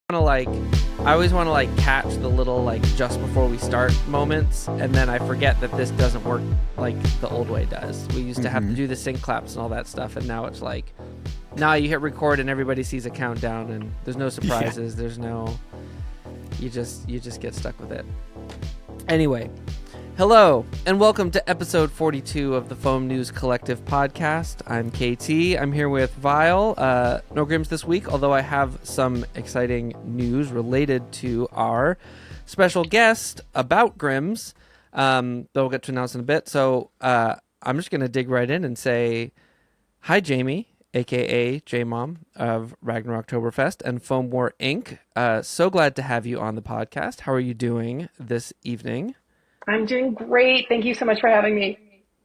I always want to catch the little just before we start moments, and then I forget that this doesn't work like the old way does. We used to have to do the sync claps and all that stuff, and now it's now you hit record and everybody sees a countdown, and there's no surprises. Yeah. There's no, you just get stuck with it. Anyway, hello and welcome to episode 42 of the Foam News Collective podcast. I'm KT. I'm here with Vile. No Grims this week, although I have some exciting news related to our special guest about Grims that we'll get to announce in a bit. So I'm just going to dig right in and say hi, Jamie, aka J-Mom of Ragnarocktoberfest and Foam War Inc. So glad to have you on the podcast. How are you doing this evening? I'm doing great. Thank you so much for having me.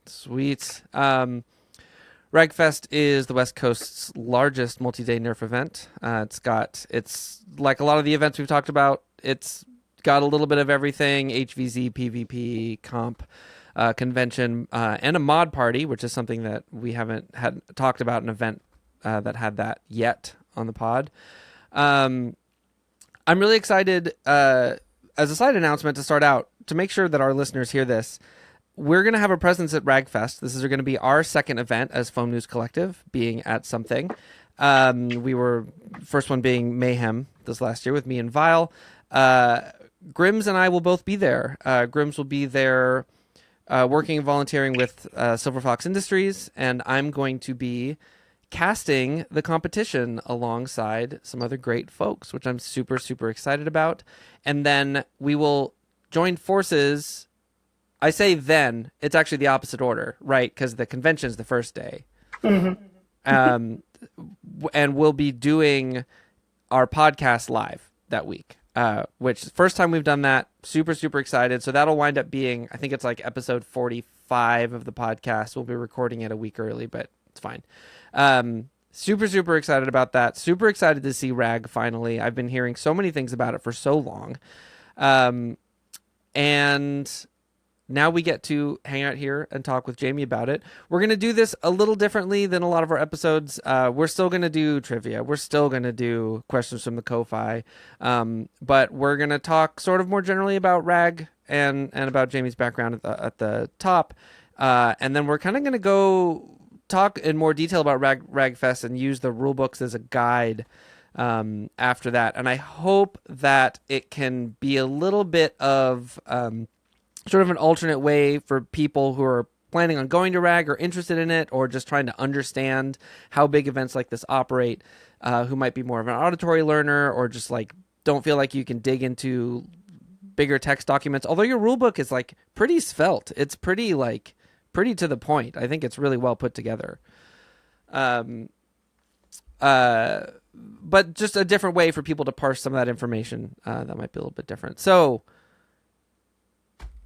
Sweet. Ragfest is the West Coast's largest multi-day Nerf event. It's like a lot of the events we've talked about. It's got a little bit of everything: HVZ, PvP, comp, convention, and a mod party, which is something that we haven't had talked about, an event that had that yet on the pod. I'm really excited. As a side announcement to start out, to make sure that our listeners hear this, we're going to have a presence at Ragfest. This is going to be our second event as Foam News Collective, being at something. We were first one being Mayhem this last year with me and Vile. Grims and I will both be there. Grims will be there working and volunteering with Silver Fox Industries, and I'm going to be casting the competition alongside some other great folks, which I'm super, super excited about. And then we will join forces. I say then, it's actually the opposite order, right? Because the convention is the first day. Mm-hmm. And we'll be doing our podcast live that week, which first time we've done that. Super, super excited. So that'll wind up being, I think it's episode 45 of the podcast. We'll be recording it a week early, but it's fine. Super, super excited about that. Super excited to see Rag finally. I've been hearing so many things about it for so long. And now we get to hang out here and talk with Jamie about it. We're going to do this a little differently than a lot of our episodes. We're still going to do trivia. We're still going to do questions from the KOTH. But we're going to talk sort of more generally about Rag and about Jamie's background at the top. And then we're kind of going to go talk in more detail about Ragfest and use the rule books as a guide after that. And I hope that it can be a little bit of sort of an alternate way for people who are planning on going to Rag or interested in it, or just trying to understand how big events like this operate, who might be more of an auditory learner, or just don't feel like you can dig into bigger text documents. Although your rule book is pretty svelte. It's pretty to the point. I think it's really well put together. But just a different way for people to parse some of that information that might be a little bit different. So,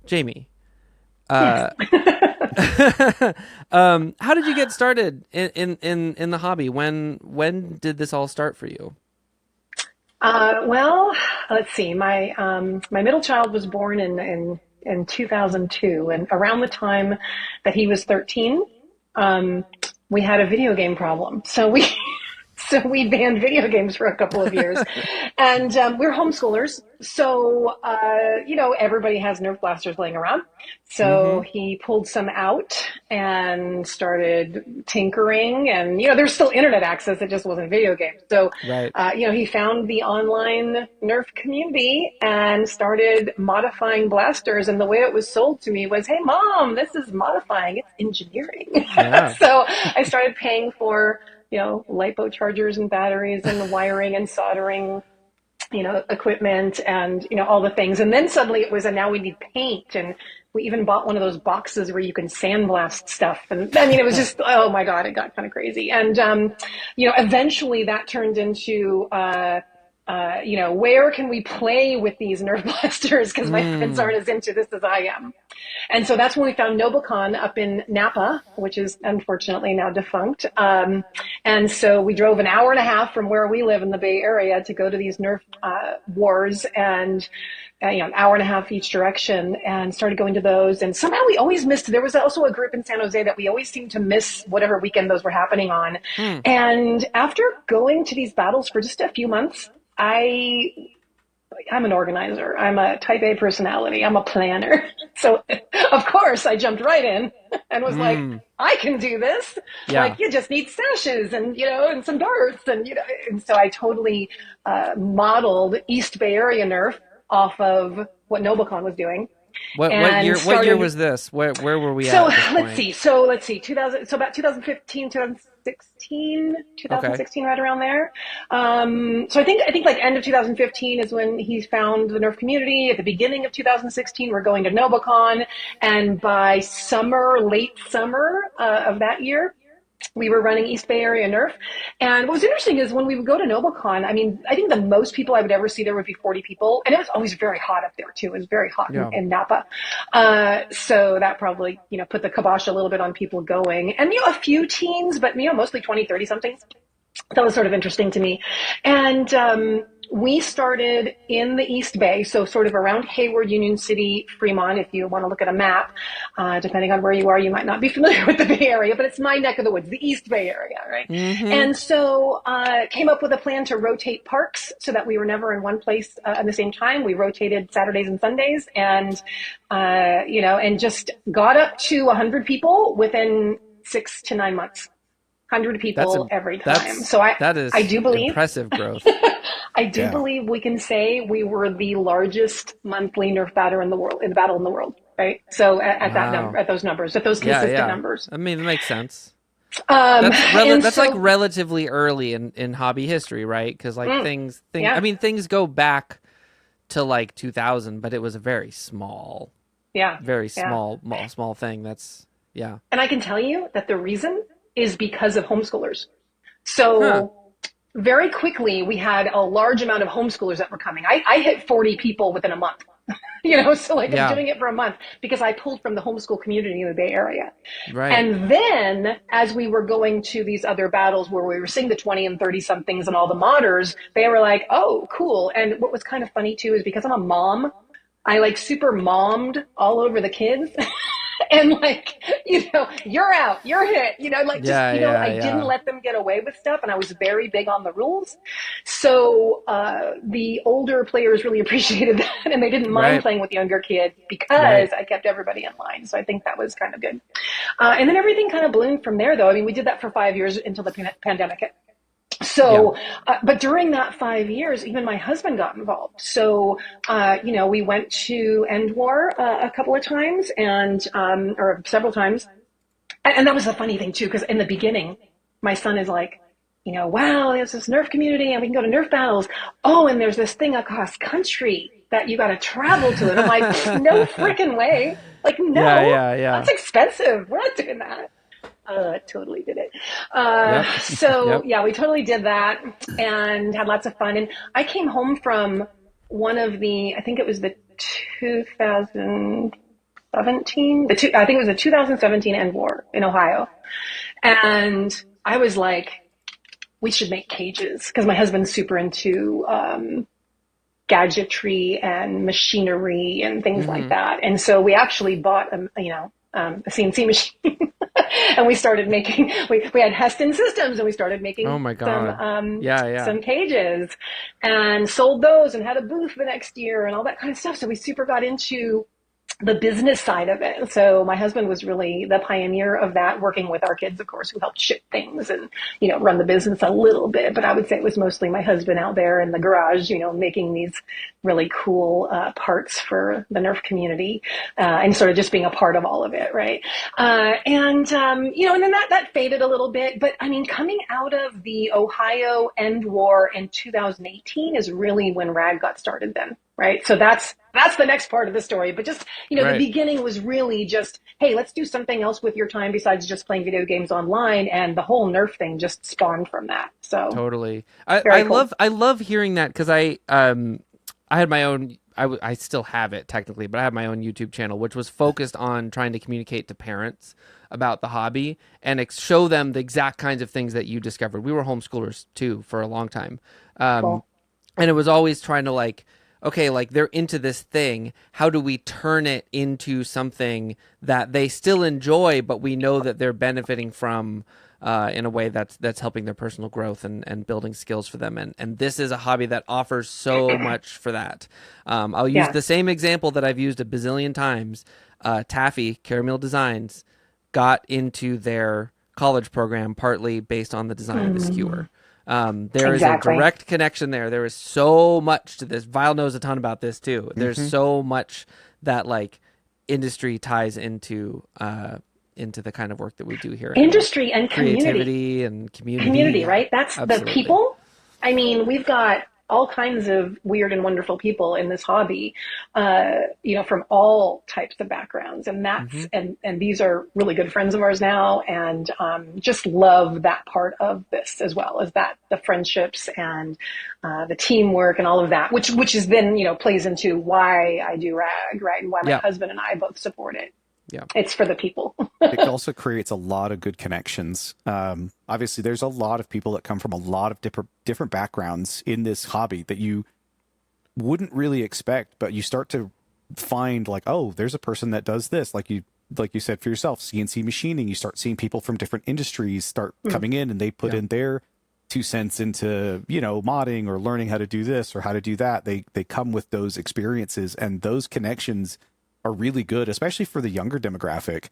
Jamie, Yes. how did you get started in the hobby? When did this all start for you? Well, let's see. My middle child was born in 2002, and around the time that he was 13, we had a video game problem. So we banned video games for a couple of years, and we're homeschoolers. So everybody has Nerf blasters laying around. So he pulled some out and started tinkering, and there's still internet access. It just wasn't video games. So Right. he found the online Nerf community and started modifying blasters. And the way it was sold to me was, "Hey, Mom, this is modifying. It's engineering." Yeah. So I started paying for LiPo chargers and batteries and wiring and soldering, equipment and, all the things. And then suddenly it was, and now we need paint. And we even bought one of those boxes where you can sandblast stuff. And I mean, it was just, oh my God, it got kind of crazy. And, eventually that turned into, where can we play with these Nerf blasters? Because my friends aren't as into this as I am. And so that's when we found NobleCon up in Napa, which is unfortunately now defunct. And so we drove an hour and a half from where we live in the Bay Area to go to these Nerf wars, and an hour and a half each direction, and started going to those. And somehow we always missed, there was also a group in San Jose that we always seemed to miss whatever weekend those were happening on. And after going to these battles for just a few months, I I'm an organizer. I'm a type A personality. I'm a planner. So of course I jumped right in and was like, Mm. I can do this. Yeah. Like you just need sashes and and some darts and so I totally modeled East Bay Area Nerf off of what NobleCon was doing What and year started. was this? Where were we at So this let's point? see. So let's see. 2000. So about 2015, 2016, Okay. 2016, right around there. So I think like end of 2015 is when he found the Nerf community. At the beginning of 2016, we're going to NobleCon, and by summer, late summer of that year, we were running East Bay Area Nerf. And what was interesting is when we would go to NobleCon, I mean, I think the most people I would ever see there would be 40 people. And it was always very hot up there too. It was very hot Yeah. in Napa. So that probably, put the kibosh a little bit on people going. And, a few teens, but, mostly 20, 30 somethings. That was sort of interesting to me. And we started in the East Bay, so sort of around Hayward, Union City, Fremont, if you want to look at a map. Depending on where you are, you might not be familiar with the Bay Area, but it's my neck of the woods, the East Bay Area, right? Mm-hmm. And so came up with a plan to rotate parks so that we were never in one place at the same time. We rotated Saturdays and Sundays and, and just got up to 100 people within 6 to 9 months. 100 That's people a every time. that's So I, that I is do believe, impressive growth. I do Yeah. believe we can say we were the largest monthly Nerf battle in the world, battle in the world, right? So at that number, Wow. at those numbers, at those Yeah, consistent yeah. numbers. I mean, that makes sense. And That's like so, relatively early in hobby history, right? Because like things I yeah, mean things go back to like 2000, but it was a yeah, very yeah. small thing. That's yeah. And I can tell you that the reason is because of homeschoolers. Huh. So very quickly, we had a large amount of homeschoolers that were coming. I hit 40 people within a month. So like I'm Yeah. doing it for a month because I pulled from the homeschool community in the Bay Area. Right. And then as we were going to these other battles where we were seeing the 20 and 30 somethings and all the modders, they were like, oh, cool. And what was kind of funny too is because I'm a mom, I like super mommed all over the kids. And like, you're out, you're hit, like just, Yeah, yeah, I didn't yeah. let them get away with stuff and I was very big on the rules. So, the older players really appreciated that and they didn't mind Right. playing with younger kids because Right. I kept everybody in line. So I think that was kind of good. And then everything kind of bloomed from there though. I mean, we did that for 5 years until the pandemic hit. Yeah. So, but during that 5 years, even my husband got involved. So, we went to End War a couple of times or several times. And that was the funny thing too, because in the beginning, my son is like, wow, there's this Nerf community and we can go to Nerf battles. Oh, and there's this thing across country that you got to travel to. And I'm like, no freaking way. Like, Yeah, no, yeah, yeah. that's expensive. We're not doing that. Totally did it. Yep. So Yep. yeah, we totally did that and had lots of fun. And I came home from one of I think it was the 2017, I think it was the 2017 End War in Ohio. And I was like, we should make cages because my husband's super into, gadgetry and machinery and things like Mm-hmm. that. And so we actually bought a CNC machine and we started making, we had Heston systems and we started Oh making my God. Yeah, yeah. some cages and sold those and had a booth the next year and all that kind of stuff. So we super got into the business side of it. So my husband was really the pioneer of that, working with our kids, of course, who helped ship things and, run the business a little bit. But I would say it was mostly my husband out there in the garage, making these really cool parts for the Nerf community and sort of just being a part of all of it, right? And then that faded a little bit. But I mean, coming out of the Ohio End War in 2018 is really when Rag got started then. Right. So that's the next part of the story. But just, the Right. beginning was really just, hey, let's do something else with your time besides just playing video games online. And the whole Nerf thing just spawned from that. So Totally. I very cool. I love hearing that because I had my own I still have it technically, but I have my own YouTube channel which was focused on trying to communicate to parents about the hobby and show them the exact kinds of things that you discovered. We were homeschoolers too for a long time. Um, Cool. and it was always trying to like okay, like they're into this thing. How do we turn it into something that they still enjoy, but we know that they're benefiting from in a way that's helping their personal growth and building skills for them. And this is a hobby that offers so much for that. I'll use Yeah. the same example that I've used a bazillion times. Taffy, Caramel Designs, got into their college program partly based on the design of the skewer. There is a Exactly. direct connection there. There is so much to this. Vile knows a ton about this too. There's Mm-hmm. so much that like industry ties into the kind of work that we do here. Industry and Creativity and community. community, Yeah, right? That's the absolutely. people. I mean, we've got all kinds of weird and wonderful people in this hobby, from all types of backgrounds, and Mm-hmm. and these are really good friends of ours now, and just love that part of this as well as that the friendships and the teamwork and all of that, which is then plays into why I do rag, right, and why my Yeah. husband and I both support it. Yeah. It's for the people. It also creates a lot of good connections. Obviously, there's a lot of people that come from a lot of different backgrounds in this hobby that you wouldn't really expect, but you start to find like, oh, there's a person that does this. Like you said for yourself, CNC machining, you start seeing people from different industries start coming in and they put in their 2 cents into, modding or learning how to do this or how to do that. They come with those experiences, and those connections are really good, especially for the younger demographic,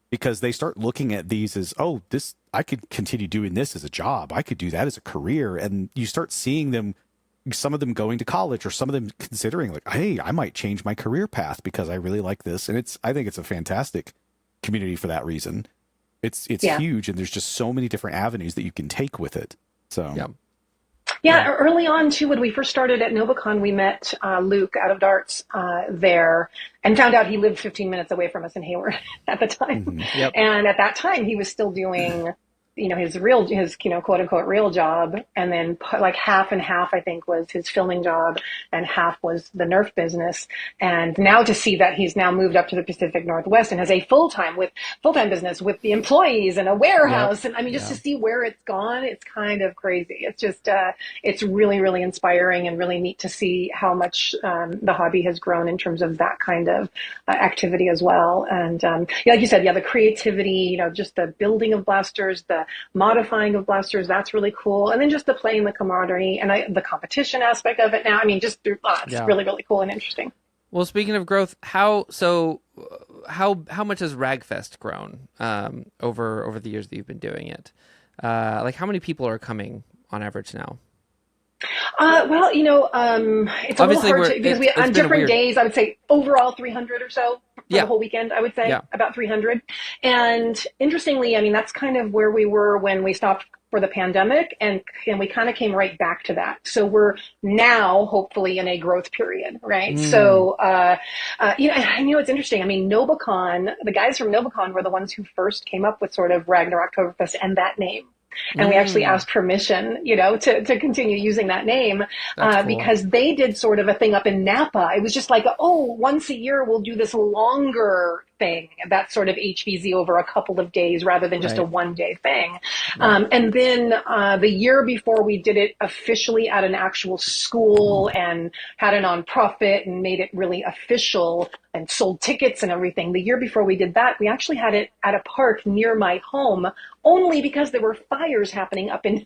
because they start looking at these as, oh, this, I could continue doing this as a job. I could do that as a career. And you start seeing them, some of them going to college, or some of them considering like, hey, I might change my career path because I really like this. And I think it's a fantastic community for that reason. It's Yeah. huge, and there's just so many different avenues that you can take with it. So Yeah. Yeah, early on too, when we first started at NovaCon, we met Luke out of Darts there, and found out he lived 15 minutes away from us in Hayward at the time. Yep. And at that time, he was still doing, his quote unquote real job, and then like half and half, I think, was his filming job, and half was the Nerf business. And now to see that he's now moved up to the Pacific Northwest and has a full-time business with the employees and a warehouse. And I mean, just to see where it's gone, it's kind of crazy. It's just, it's really, really inspiring and really neat to see how much the hobby has grown in terms of that kind of activity as well. And like you said, the creativity, just the building of blasters, the modifying of blasters, that's really cool. And then just the play and the camaraderie and the competition aspect of it now. I mean, just it's really, really cool and interesting. Well, speaking of growth, how much has Ragfest grown over the years that you've been doing it? Like how many people are coming on average now? Well, it's Obviously, a little hard because it's on been different weird. days, I would say overall 300 or so for the whole weekend. I would say about 300. And interestingly, I mean, that's kind of where we were when we stopped for the pandemic, and we kind of came right back to that. So we're now hopefully in a growth period, right? So, it's interesting. I mean, NovaCon, the guys from NovaCon were the ones who first came up with sort of Ragnarocktoberfest and that name. And we actually asked permission, to continue using that name, Cool. because they did sort of a thing up in Napa. It was just like, once a year we'll do this longer thing, that sort of HVZ over a couple of days rather than just a one-day thing. And then the year before we did it officially at an actual school and had a nonprofit and made it really official and sold tickets and everything. The year before we did that, we actually had it at a park near my home, only because there were fires happening up in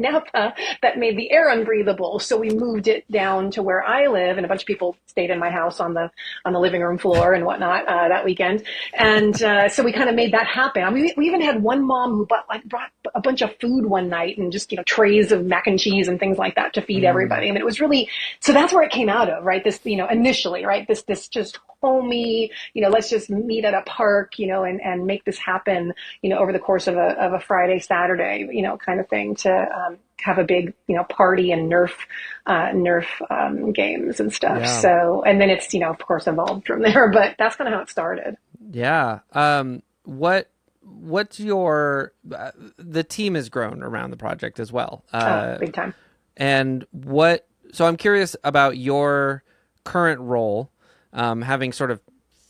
Napa that made the air unbreathable. So we moved it down to where I live, and a bunch of people stayed in my house on the living room floor and whatnot that weekend. And so we kind of made that happen. I mean, we even had one mom who brought a bunch of food one night and just trays of mac and cheese and things like that to feed everybody. I mean, it was really, so that's where it came out of, right? This initially, right? This just homey, let's just meet at a park, and make this happen, over the course of a Friday, Saturday, kind of thing to have a big, party and Nerf games and stuff. Yeah. So, and then it's, of course, evolved from there, but that's kind of how it started. Yeah. What's your, the team has grown around the project as well. Big time. And so I'm curious about your current role, having sort of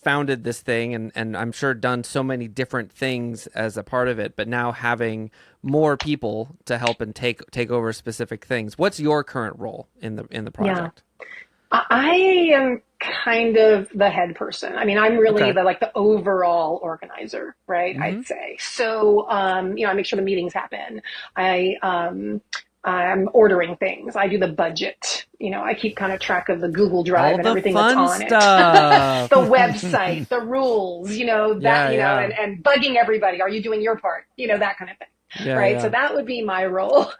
founded this thing and I'm sure done so many different things as a part of it, but now having more people to help and take over specific things. What's your current role in the project? I am kind of the head person. I mean, I'm really Okay. the overall organizer, right? Mm-hmm. I'd say. So, I make sure the meetings happen. I'm ordering things. I do the budget. I keep kind of track of the Google Drive All and the everything that's fun on it. stuff. The website, the rules, Yeah, yeah. and bugging everybody. Are you doing your part? That kind of thing. Yeah, Right. So yeah. that would be my role.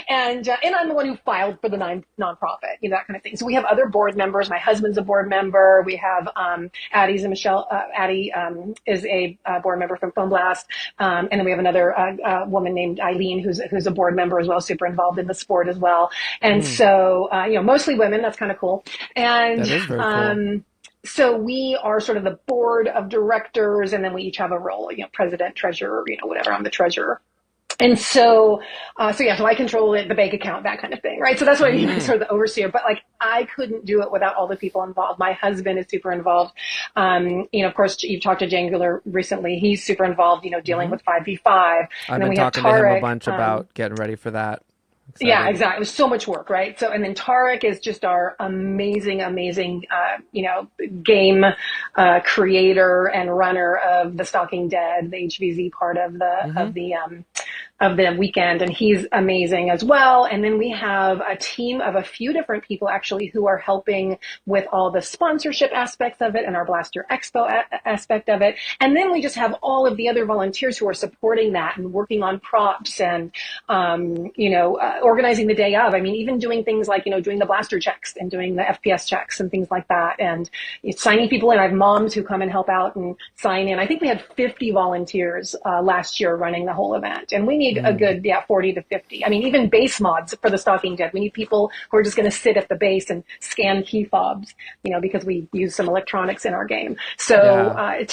And I'm the one who filed for the nonprofit, that kind of thing. So we have other board members. My husband's a board member. We have, Addie's and Michelle, Addie, is a board member from Phone Blast. And then we have another, woman named Eileen, who's a board member as well, super involved in the sport as well. And Mm, so, mostly women. That's kind of cool. And, that is very cool. so we are sort of the board of directors, and then we each have a role, president, treasurer, whatever. I'm the treasurer. And so I control it, the bank account, that kind of thing, right? So that's what I mean by Mm, sort of the overseer. But I couldn't do it without all the people involved. My husband is super involved. Of course, you've talked to Jangular recently. He's super involved, dealing hmm. with 5v5. And I've then been we have talking to him a Tarek. bunch about getting ready for that. Yeah, Excited. exactly. It was so much work, right? So, and then Tarek is just our amazing, amazing, game creator and runner of the Stalking Dead, the HVZ part of Mm-hmm. the weekend, and he's amazing as well. And then we have a team of a few different people actually who are helping with all the sponsorship aspects of it and our Blaster Expo aspect of it. And then we just have all of the other volunteers who are supporting that and working on props and, organizing the day of. I mean, even doing things like, doing the blaster checks and doing the FPS checks and things like that. And signing people in. I have moms who come and help out and sign in. I think we had 50 volunteers last year running the whole event. And we need a good, 40 to 50. I mean, even base mods for the Stalking Dead. We need people who are just going to sit at the base and scan key fobs, because we use some electronics in our game. So Yeah. it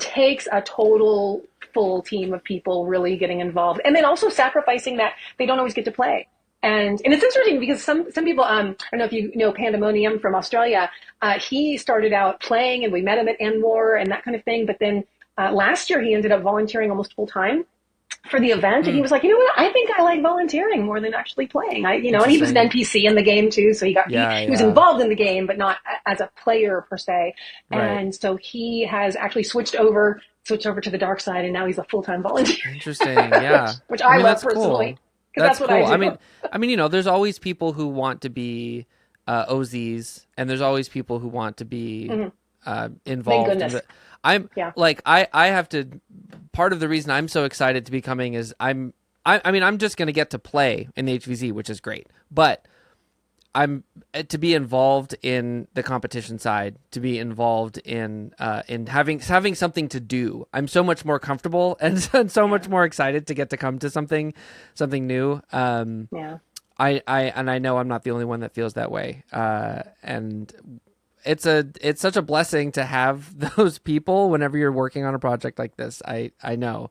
takes a total full team of people really getting involved, and then also sacrificing that they don't always get to play. And it's interesting because some people, I don't know if you know Pandemonium from Australia, he started out playing and we met him at NWAR and that kind of thing. But then last year he ended up volunteering almost full time for the event. And he Mm, was like, what? I think I like volunteering more than actually playing. And he was an interesting. NPC in the game too. So Yeah, he was yeah. involved in the game, but not as a player per se. Right. And so he has actually switched over to the dark side. And now he's a full-time volunteer, Interesting. Yeah. which I I mean, love that's personally cool. because That's that's what I cool. I do. mean, there's always people who want to be OZs, and there's always people who want to be Mhm. Thank involved in goodness. the. I'm Yeah. like I have to. Part of the reason I'm so excited to be coming is I'm just going to get to play in the HVZ, which is great, but I'm to be involved in the competition side, to be involved in having something to do. I'm so much more comfortable and so much more excited to get to come to something new. Yeah. I know I'm not the only one that feels that way. And it's such a blessing to have those people whenever you're working on a project like this. I know.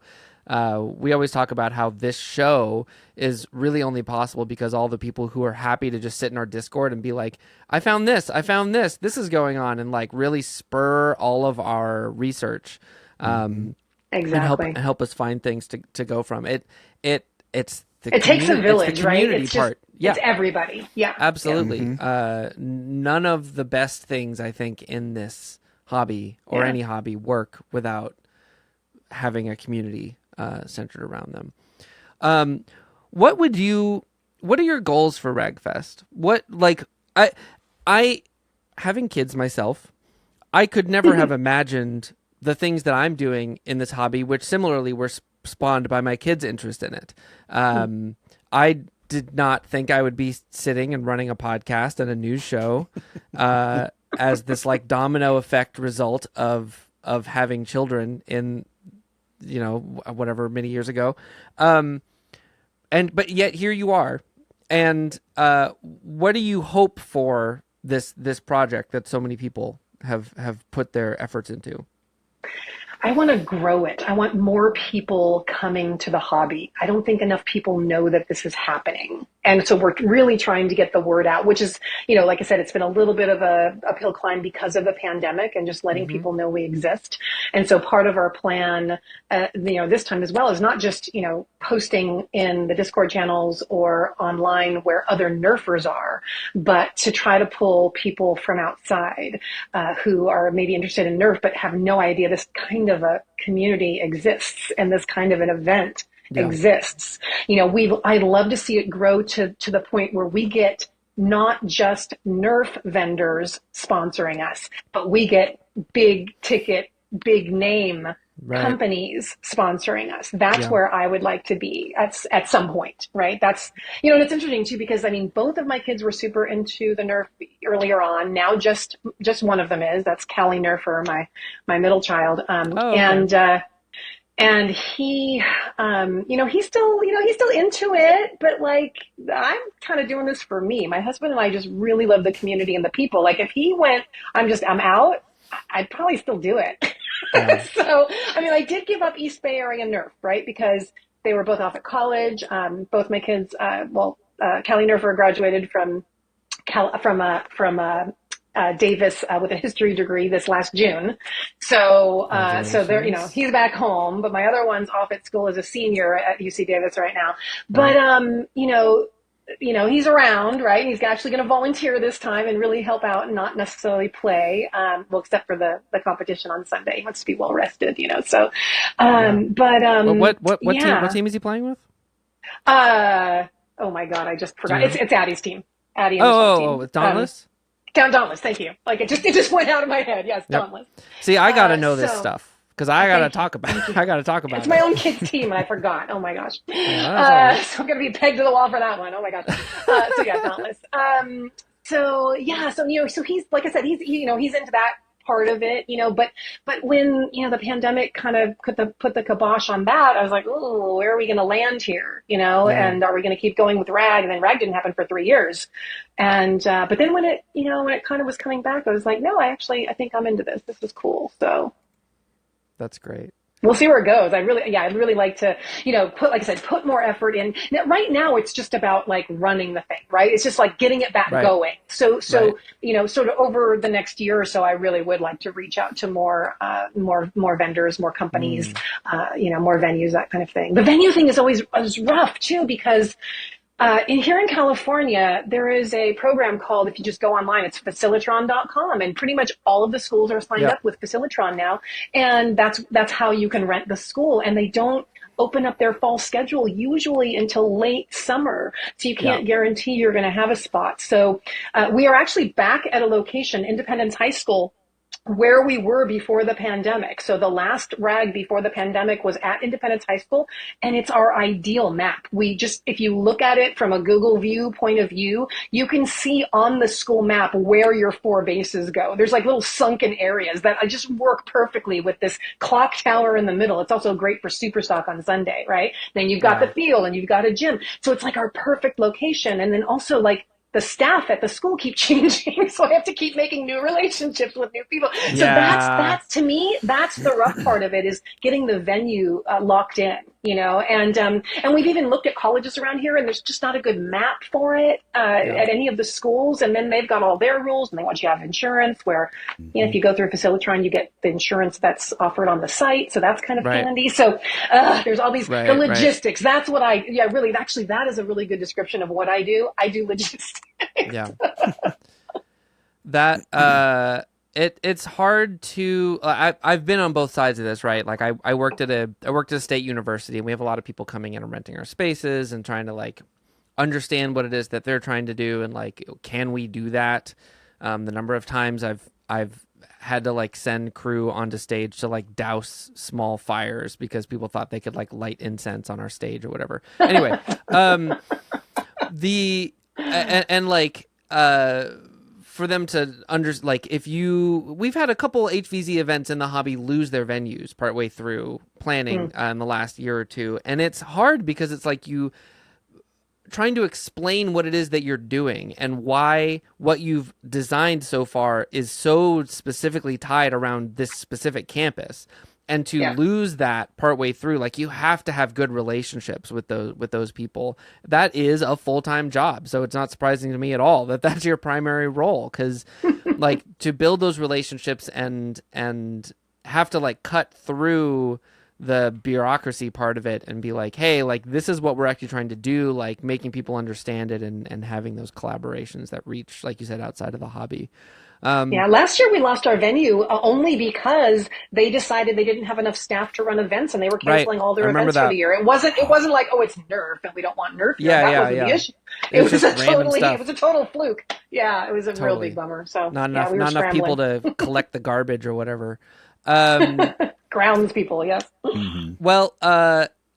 We always talk about how this show is really only possible because all the people who are happy to just sit in our Discord and be like, I found this, this is going on, and like really spur all of our research, and Exactly. help us find things to go from it. It's the It takes a village, it's the right? community It's just, part. Yeah, it's everybody. Yeah. Yeah. absolutely. None of the best things I think in this hobby or Yeah. any hobby work without having a community centered around them. What are your goals for Ragfest? I having kids myself, I could never have imagined the things that I'm doing in this hobby, which similarly were spawned by my kids' interest in it. I did not think I would be sitting and running a podcast and a news show as this like domino effect result of having children in whatever many years ago. But yet here you are. And what do you hope for this project that so many people have put their efforts into? I want to grow it. I want more people coming to the hobby. I don't think enough people know that this is happening. And so we're really trying to get the word out, which is, like I said, it's been a little bit of a uphill climb because of the pandemic and just letting people know we exist. And so part of our plan, this time as well, is not just, posting in the Discord channels or online where other Nerfers are, but to try to pull people from outside who are maybe interested in Nerf but have no idea this kind of a community exists and this kind of an event exists. I'd love to see it grow to the point where we get not just Nerf vendors sponsoring us, but we get big ticket, big name companies sponsoring us. That's where I would like to be at some point, right? That's, and it's interesting too, because both of my kids were super into the Nerf earlier on. Now just one of them is. That's Callie Nerfer, my middle child. And he, he's still into it, but like, I'm kind of doing this for me. My husband and I just really love the community and the people. Like if he went, I'm out, I'd probably still do it. So, I did give up East Bay Area Nerf, right? Because they were both off at college. Both my kids, Callie Nerfer graduated from Davis with a history degree this last June. So they're, he's back home, but my other one's off at school as a senior at UC Davis right now. But, he's around, right? He's actually going to volunteer this time and really help out and not necessarily play. Except for the competition on Sunday. He wants to be well rested, so, what team is he playing with? Oh my God, I just forgot. It's Addie's team. Addie and team. With Dauntless? Dauntless, thank you. Like it just went out of my head. Yes, Dauntless. See, I got to know this stuff. Because I gotta talk about it. It's my own kid's team, and I forgot. Oh my gosh! So I'm gonna be pegged to the wall for that one. Oh my gosh! Dauntless. So he's, like I said, he's into that part of it, but when the pandemic kind of put the kibosh on that, I was like, oh, where are we gonna land here, and are we gonna keep going with Rag? And then Rag didn't happen for 3 years, and but then when it kind of was coming back, I was like, no, I think I'm into this. This is cool. So. That's great. We'll see where it goes. I'd really like to, put more effort in. Now, right now, it's just about like running the thing, right? It's just like getting it back going. So, sort of over the next year or so, I really would like to reach out to more vendors, more companies, more venues, that kind of thing. The venue thing is always rough too, because here in California, there is a program called, if you just go online, it's Facilitron.com, and pretty much all of the schools are signed up with Facilitron now, and that's how you can rent the school, and they don't open up their fall schedule usually until late summer, so you can't guarantee you're going to have a spot. So we are actually back at a location, Independence High School, where we were before the pandemic. So the last Rag before the pandemic was at Independence High School, and it's our ideal map. If you look at it from a Google view point of view, you can see on the school map where your 4 bases go. There's like little sunken areas that just work perfectly with this clock tower in the middle. It's also great for Superstock on Sunday, right? Then you've got the field and you've got a gym. So it's like our perfect location. And then also like the staff at the school keep changing, so I have to keep making new relationships with new people. So that's to me, that's the rough part of it, is getting the venue locked in, and we've even looked at colleges around here, and there's just not a good map for it at any of the schools. And then they've got all their rules, and they want you to have insurance, where if you go through Facilitron, you get the insurance that's offered on the site, so that's kind of handy. So there's all these the logistics. That's what that is a really good description of what I do. I do logistics. That it's hard to I've been on both sides of this, right? Like I worked at a state university, and we have a lot of people coming in and renting our spaces and trying to like understand what it is that they're trying to do, and like, can we do that? The number of times I've had to like send crew onto stage to like douse small fires because people thought they could like light incense on our stage or whatever. Anyway, for them to we've had a couple HVZ events in the hobby lose their venues partway through planning in the last year or two. And it's hard because it's like you trying to explain what it is that you're doing and why what you've designed so far is so specifically tied around this specific campus. and to lose that partway through, like you have to have good relationships with those people. That is a full-time job, so it's not surprising to me at all that that's your primary role, because like to build those relationships and have to like cut through the bureaucracy part of it and be like, hey, like this is what we're actually trying to do, like making people understand it and having those collaborations that reach, like you said, outside of the hobby. Last year we lost our venue only because they decided they didn't have enough staff to run events, and they were canceling all their events for the year. It wasn't like, oh, it's Nerf and we don't want Nerf. That wasn't the issue. It was a total fluke. Yeah, it was a real big bummer. So not enough, we were not enough people to collect the garbage or whatever. Grounds people, yes. Mm-hmm. Well,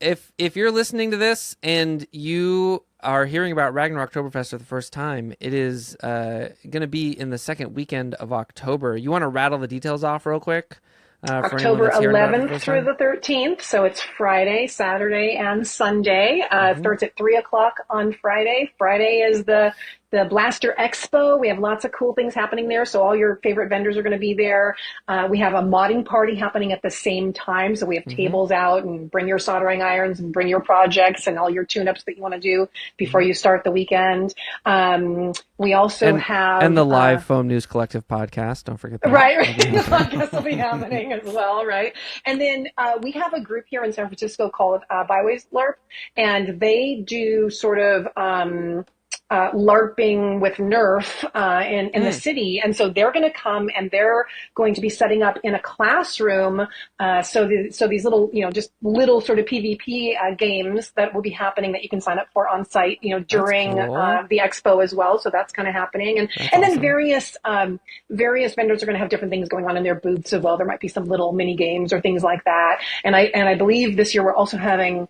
if you're listening to this and you are hearing about Ragnarocktoberfest for the first time, it is going to be in the second weekend of October. You want to rattle the details off real quick? October 11th through the 13th. So it's Friday, Saturday, and Sunday. It starts at 3 o'clock on Friday. Friday is the Blaster Expo. We have lots of cool things happening there. So all your favorite vendors are going to be there. We have a modding party happening at the same time. So we have tables out, and bring your soldering irons and bring your projects and all your tune-ups that you want to do before you start the weekend. We also have... And the live Foam News Collective podcast. Don't forget that. Right. The podcast will be happening as well, right? And then we have a group here in San Francisco called Byways LARP, and they do sort of... LARPing with Nerf in the city, and so they're going to come and they're going to be setting up in a classroom. So these little, just little sort of PvP games that will be happening that you can sign up for on site, during the expo as well. So that's kind of happening, and then various vendors are going to have different things going on in their booths as well. There might be some little mini games or things like that. And I believe this year we're also having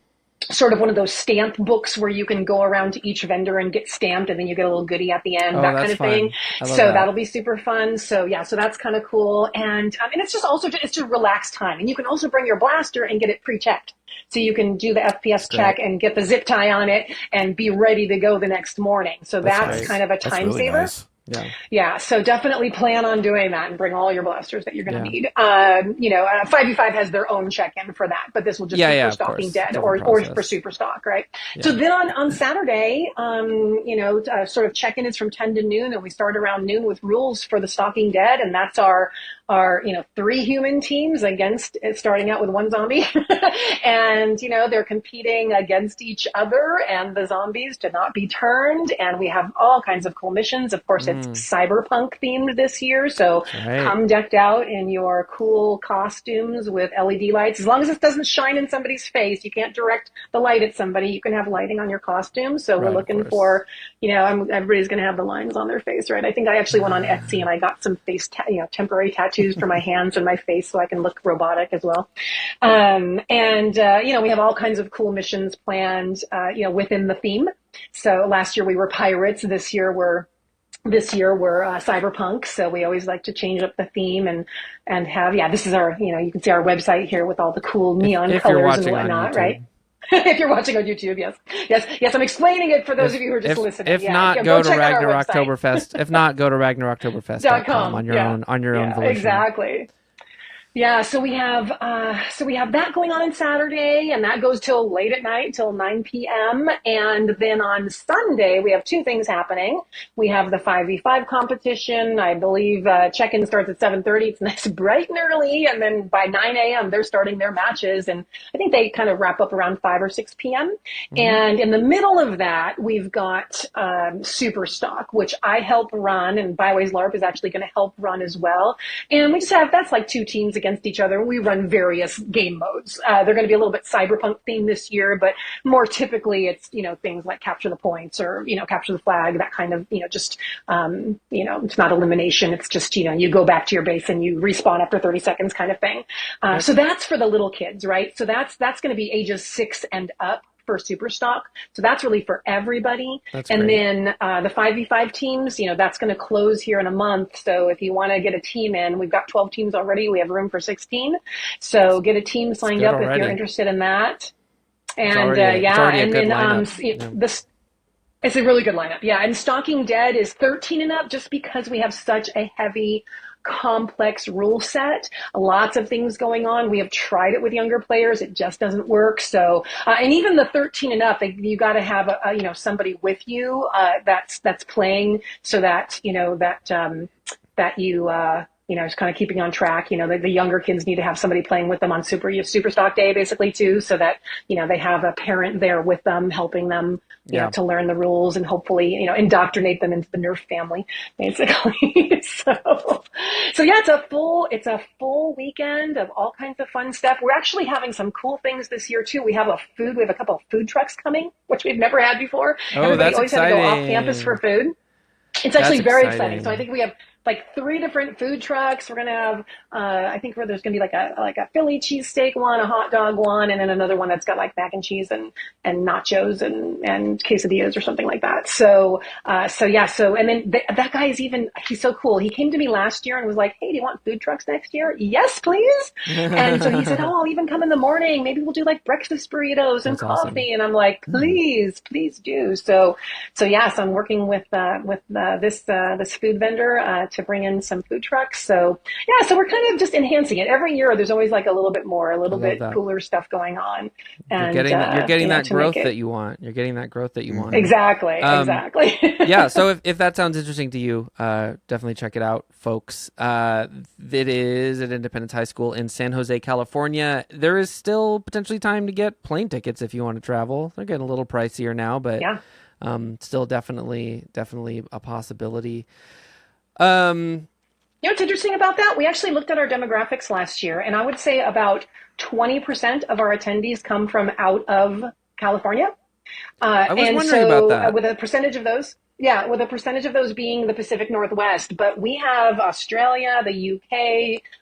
sort of one of those stamp books where you can go around to each vendor and get stamped, and then you get a little goodie at the end, that kind of thing. So that'll be super fun. So so that's kind of cool. And it's just relaxed time. And you can also bring your blaster and get it pre-checked. So you can do the FPS check and get the zip tie on it and be ready to go the next morning. So that's kind of a time saver. Nice. Yeah. So definitely plan on doing that and bring all your blasters that you're going to need. 5v5 has their own check-in for that, but this will just be for Stalking Dead or for Superstock, right? Yeah. So then on Saturday, sort of check-in is from 10 to noon, and we start around noon with rules for the Stalking Dead, and that's our 3 human teams starting out with 1 zombie. And, they're competing against each other and the zombies to not be turned. And we have all kinds of cool missions. Of course, it's cyberpunk themed this year. So come decked out in your cool costumes with LED lights. As long as it doesn't shine in somebody's face, you can't direct the light at somebody. You can have lighting on your costume. So we're looking for, everybody's going to have the lines on their face, right? I think I actually went on Etsy and I got some face, temporary tattoos for my hands and my face so I can look robotic as well. We have all kinds of cool missions planned, within the theme. So last year we were pirates. This year we're cyberpunk. So we always like to change up the theme and have, this is our, you can see our website here with all the cool neon colors and whatnot, right? If you're watching on YouTube, yes, I'm explaining it for those of you who are just listening. If not, go to Ragnarocktoberfest. If not, go to Ragnarocktoberfest.com on your own volition. Exactly. Yeah, so we have that going on Saturday, and that goes till late at night, till 9 p.m. And then on Sunday, we have 2 things happening. We have the 5v5 competition. I believe check-in starts at 7:30. It's nice, bright and early, and then by 9 a.m. they're starting their matches, and I think they kind of wrap up around 5 or 6 p.m. And in the middle of that, we've got Superstock, which I help run, and Byways LARP is actually going to help run as well. And we just have, that's like 2 teams against each other. We run various game modes. They're going to be a little bit cyberpunk themed this year, but more typically it's, things like capture the points or, capture the flag, that kind of, it's not elimination. It's just, you go back to your base and you respawn after 30 seconds kind of thing. So that's for the little kids, right? So that's going to be ages 6 and up for Superstock. So that's really for everybody. And then the 5v5 teams, that's going to close here in a month. So if you want to get a team in, we've got 12 teams already. We have room for 16. So get a team signed up if you're interested in that. And It's a really good lineup. Yeah. And Stalking Dead is 13 and up just because we have such a heavy, complex rule set. Lots of things going on. We have tried it with younger players. It just doesn't work. So, and even the 13 and up, you got to have somebody with you, that's playing so that, that is kind of keeping on track. The younger kids need to have somebody playing with them on Superstock Day, basically, too, so that, they have a parent there with them, helping them, to learn the rules and hopefully, indoctrinate them into the Nerf family, basically. So yeah, it's a full weekend of all kinds of fun stuff. We're actually having some cool things this year, too. We have a couple of food trucks coming, which we've never had before. Oh, Everybody that's always exciting. had to go off campus for food. It's actually very exciting. So I think we have like 3 different food trucks. We're going to have, I think there's going to be like a Philly cheesesteak one, a hot dog one, and then another one that's got like mac and cheese and nachos and quesadillas or something like that. So and then that guy he's so cool. He came to me last year and was like, hey, do you want food trucks next year? Yes, please. And so he said, oh, I'll even come in the morning. Maybe we'll do like breakfast burritos and That's coffee. awesome. And I'm like, please do. So I'm working with this food vendor to bring in some food trucks. So we're kind of just enhancing it. Every year there's always like a little bit cooler stuff going on. And you're getting that growth that you want. You're getting that growth that you want. Exactly. Yeah. So if that sounds interesting to you, definitely check it out, folks. It is at Independence High School in San Jose, California. There is still potentially time to get plane tickets if you want to travel. They're getting a little pricier now, but still definitely a possibility. What's interesting about that? We actually looked at our demographics last year, and I would say about 20% of our attendees come from out of California. I was wondering about that. With a percentage of those being the Pacific Northwest, but we have Australia, the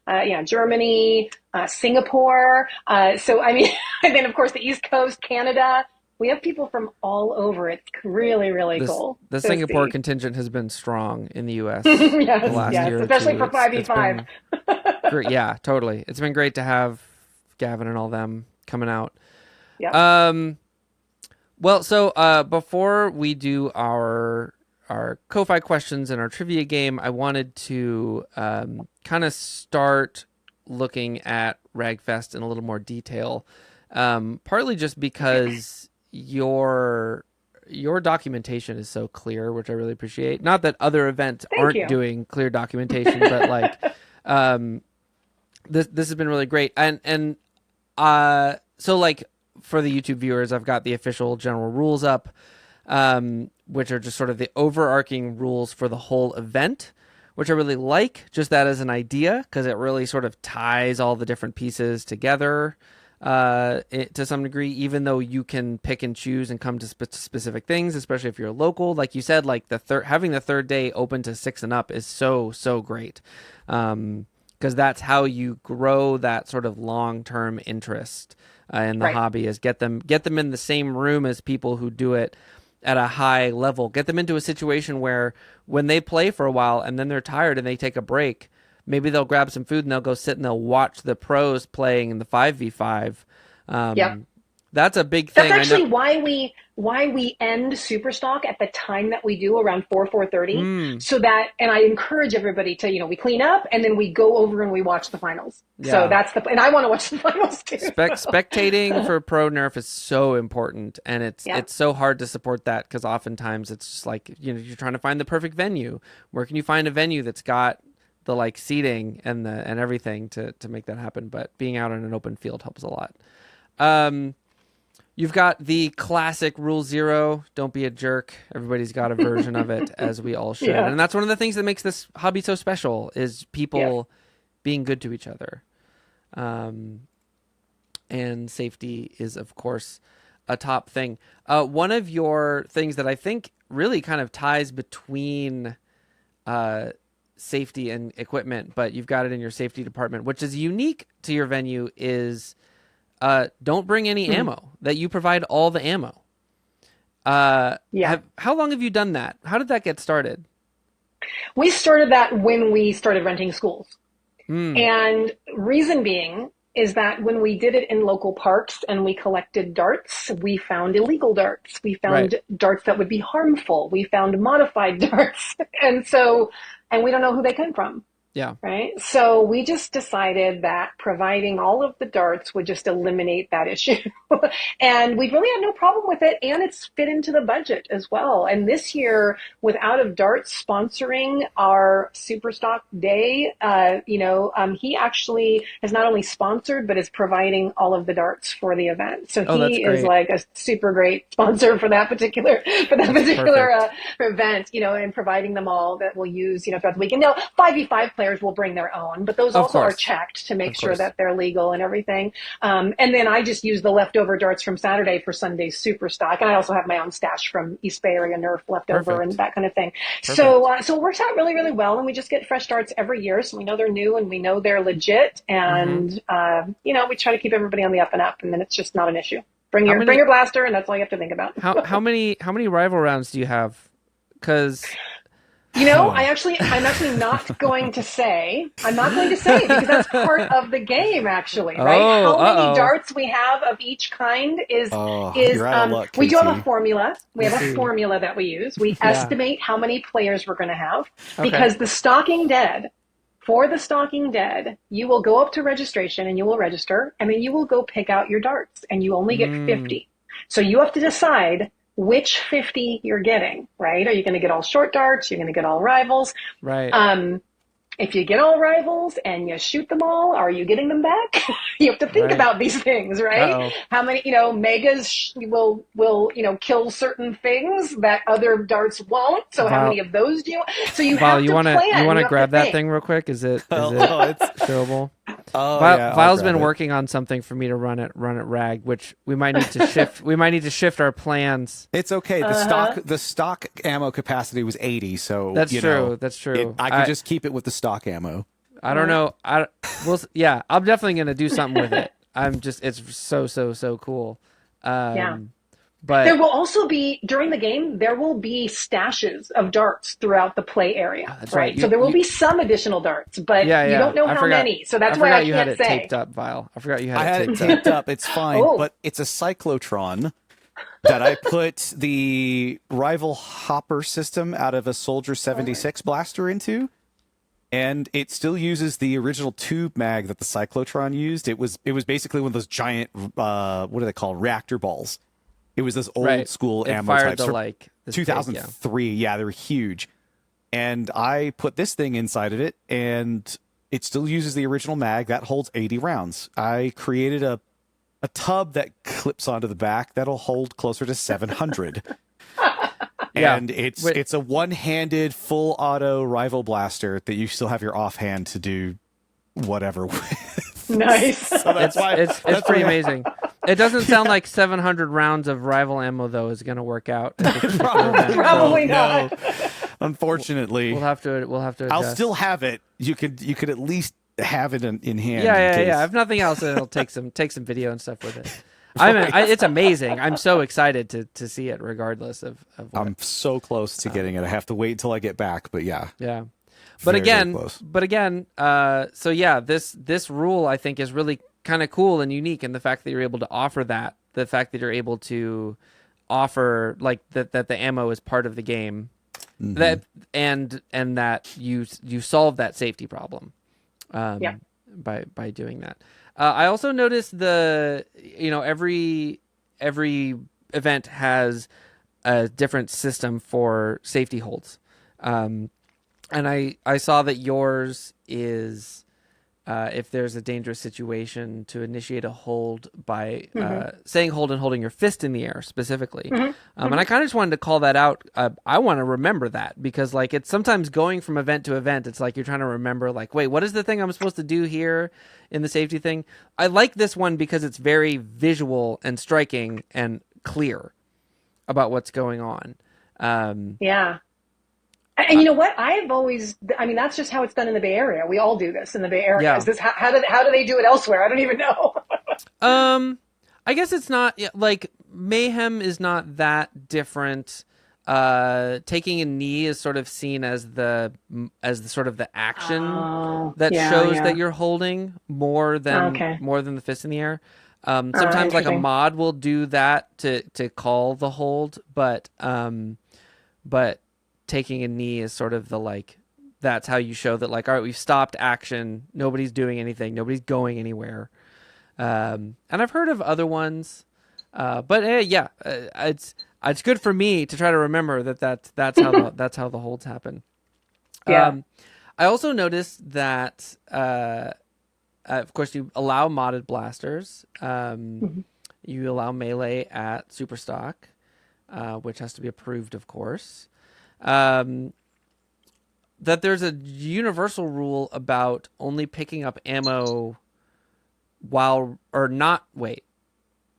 UK, Germany, Singapore. So I mean, and then of course the East Coast, Canada. We have people from all over. It's really, really cool. The Singapore contingent has been strong in the U.S. yes, the last year, especially for 5v5. Great. Yeah, totally. It's been great to have Gavin and all them coming out. Yeah. Well, so before we do our Ko-Fi questions and our trivia game, I wanted to kind of start looking at Ragfest in a little more detail. Partly just because your documentation is so clear, which I really appreciate. Not that other events aren't doing clear documentation, but like this has been really great. And so like for the YouTube viewers, I've got the official general rules up, which are just sort of the overarching rules for the whole event, which I really like, just that as an idea, because it really sort of ties all the different pieces together. To some degree, even though you can pick and choose and come to specific things, especially if you're local, like you said, like having the third day open to 6 and up is so great, because that's how you grow that sort of long-term interest in the hobby. Is get them in the same room as people who do it at a high level. Get them into a situation where when they play for a while and then they're tired and they take a break, maybe they'll grab some food and they'll go sit and they'll watch the pros playing in the 5v5. That's a big thing. That's actually why we end Superstock at the time that we do, around 4:30. So that, and I encourage everybody to, we clean up and then we go over and we watch the finals. So and I want to watch the finals too. Spectating for pro Nerf is so important, and it's so hard to support that because oftentimes it's just like, you're trying to find the perfect venue. Where can you find a venue that's got the like seating and everything to make that happen? But being out on an open field helps a lot. You've got the classic Rule 0, don't be a jerk. Everybody's got a version of it, as we all should. And that's one of the things that makes this hobby so special, is people being good to each other. And safety is, of course, a top thing. One of your things that I think really kind of ties between safety and equipment, but you've got it in your safety department, which is unique to your venue, is don't bring any ammo, that you provide all the ammo. How long have you done that? How did that get started? We started that when we started renting schools. And reason being is that when we did it in local parks and we collected darts, we found illegal darts. We Right. found darts that would be harmful. We found modified darts. And we don't know who they came from. Yeah. Right. So we just decided that providing all of the darts would just eliminate that issue. And we really had no problem with it. And it's fit into the budget as well. And this year, with Out of Darts sponsoring our Superstock Day, he actually has not only sponsored, but is providing all of the darts for the event. So Oh, that's he is great. like a super great sponsor for that particular Perfect. event, and providing them all that we'll use, throughout the weekend. Now, 5v5 players will bring their own, but those Of also are course. checked to make Of sure course. that they're legal and everything. And then I just use the leftover darts from Saturday for Sunday's super stock. And I also have my own stash from East Bay Area Nerf leftover Perfect. and that kind of thing. Perfect. So it works out really, really well. And we just get fresh darts every year. So we know they're new and we know they're legit. And, we try to keep everybody on the up and up. And then it's just not an issue. Bring your blaster, and that's all you have to think about. How many rival rounds do you have? Because I'm actually not going to say. I'm not going to say because that's part of the game, actually, right? Oh, How many darts we have of each kind is you're out of luck, we do have Katie. a formula. We have a formula that we use. We estimate how many players we're going to have because for the Stalking Dead, you will go up to registration and you will register, and then you will go pick out your darts, and you only get 50. So you have to decide which 50 you're getting, right? Are you going to get all short darts? You're going to get all rivals? right. If you get all rivals and you shoot them all, are you getting them back? You have to think about these things, right? Uh-oh. How many, megas will kill certain things that other darts won't. So how many of those do you? So you have to plan. You want to grab that think. thing real quick? Is it it's showable? yeah, Vile's been working on something for me to run at Rag, which we might need to shift. We might need to shift our plans. It's okay. The stock ammo capacity was 80, so That's true. That's true. I could just keep it with the stock ammo. I don't know. I'm definitely gonna do something with it. It's so cool. But there will also be, during the game, there will be stashes of darts throughout the play area, right? So there will be some additional darts, but you don't know how many. So that's why I you had can't it say. taped up, Vile. I forgot you had I had it taped up. It's fine, but it's a cyclotron that I put the rival hopper system out of a Soldier 76 blaster into. And it still uses the original tube mag that the cyclotron used. It was basically one of those giant, what are they called, reactor balls. It was this old school ammo fired type. 2003, yeah, they were huge. And I put this thing inside of it, and it still uses the original mag that holds 80 rounds. I created a tub that clips onto the back that'll hold closer to 700. And it's a one-handed full auto rival blaster that you still have your offhand to do whatever with. Nice. So that's why it's pretty amazing. It doesn't sound like 700 rounds of rival ammo though is going to work out. Probably not. No. Unfortunately, we'll have to. Adjust. I'll still have it. You could at least have it in hand. Yeah. If nothing else, it'll take some video and stuff with it. It's amazing. I'm so excited to see it, regardless of what. I'm so close to getting it. I have to wait until I get back, but yeah. Yeah. But again, so yeah, this rule I think is really kind of cool and unique in the fact that you're able to offer that, the fact that you're able to offer like that the ammo is part of the game, that and that you solve that safety problem, by doing that. I also noticed every event has a different system for safety holds. And I saw that yours is if there's a dangerous situation to initiate a hold by saying hold and holding your fist in the air specifically. And I kind of just wanted to call that out. I want to remember that because like it's sometimes going from event to event. It's like you're trying to remember like, wait, what is the thing I'm supposed to do here in the safety thing? I like this one because it's very visual and striking and clear about what's going on. Yeah. And you know what? That's just how it's done in the Bay Area. We all do this in the Bay Area. Yeah. Is this how do they do it elsewhere? I don't even know. I guess it's not like Mayhem is not that different. taking a knee is sort of seen as the sort of the action Oh, that yeah, shows yeah. that you're holding more than Okay. the fist in the air. Sometimes like a Interesting. mod will do that to call the hold, but taking a knee is sort of the like that's how you show that like all right, we've stopped action, nobody's doing anything, nobody's going anywhere. And I've heard of other ones, but yeah, it's good for me to try to remember that's how that's how the holds happen. Yeah. I also noticed that of course you allow modded blasters. Mhm. You allow melee at Superstock, which has to be approved, of course. That there's a universal rule about only picking up ammo while or not. Wait,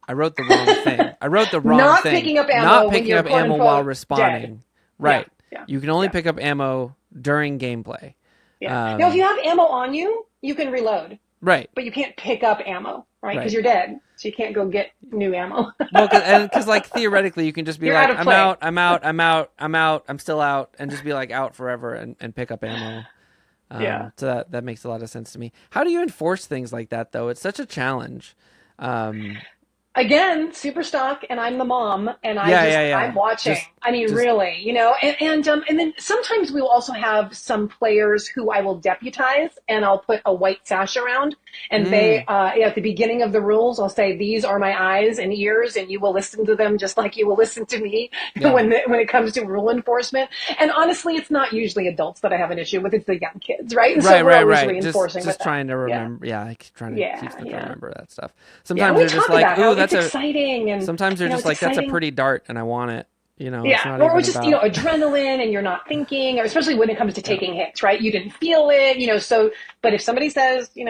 I wrote the wrong thing. I wrote the wrong Not thing. picking up ammo Not when picking you're up quote ammo while unquote dead. respawning. Yeah. Right. Yeah. You can only Yeah. pick up ammo during gameplay. Yeah. Now, if you have ammo on you, you can reload, Right. but you can't pick up ammo, right? Because Right. you're dead, so you can't go get new ammo. Well, because like theoretically, you can just be You're like, out of I'm play. out, I'm out, I'm out, I'm out, I'm still out, and just be like out forever and pick up ammo. Yeah. So that makes a lot of sense to me. How do you enforce things like that, though? It's such a challenge. Again, Superstock, and I'm the mom, and Yeah. I'm watching. Just, I mean, just, really, and then sometimes we will also have some players who I will deputize, and I'll put a white sash around, and they, mm, at the beginning of the rules, I'll say, these are my eyes and ears, and you will listen to them just like you will listen to me yeah. when it comes to rule enforcement. And honestly, it's not usually adults that I have an issue with; it's the young kids, right? And so we're always Right. reinforcing with Just them. trying to Yeah, remember. Yeah, like trying to teach yeah, them to yeah. remember that stuff. Yeah, and Sometimes we they're just talk like, about how ooh, it's exciting, and sometimes they're just it's like, that's a exciting. pretty dart, and I want it. It's Yeah, not or even just about. adrenaline, and you're not thinking, or especially when it comes to Yeah. taking hits, right? You didn't feel it, So, but if somebody says, we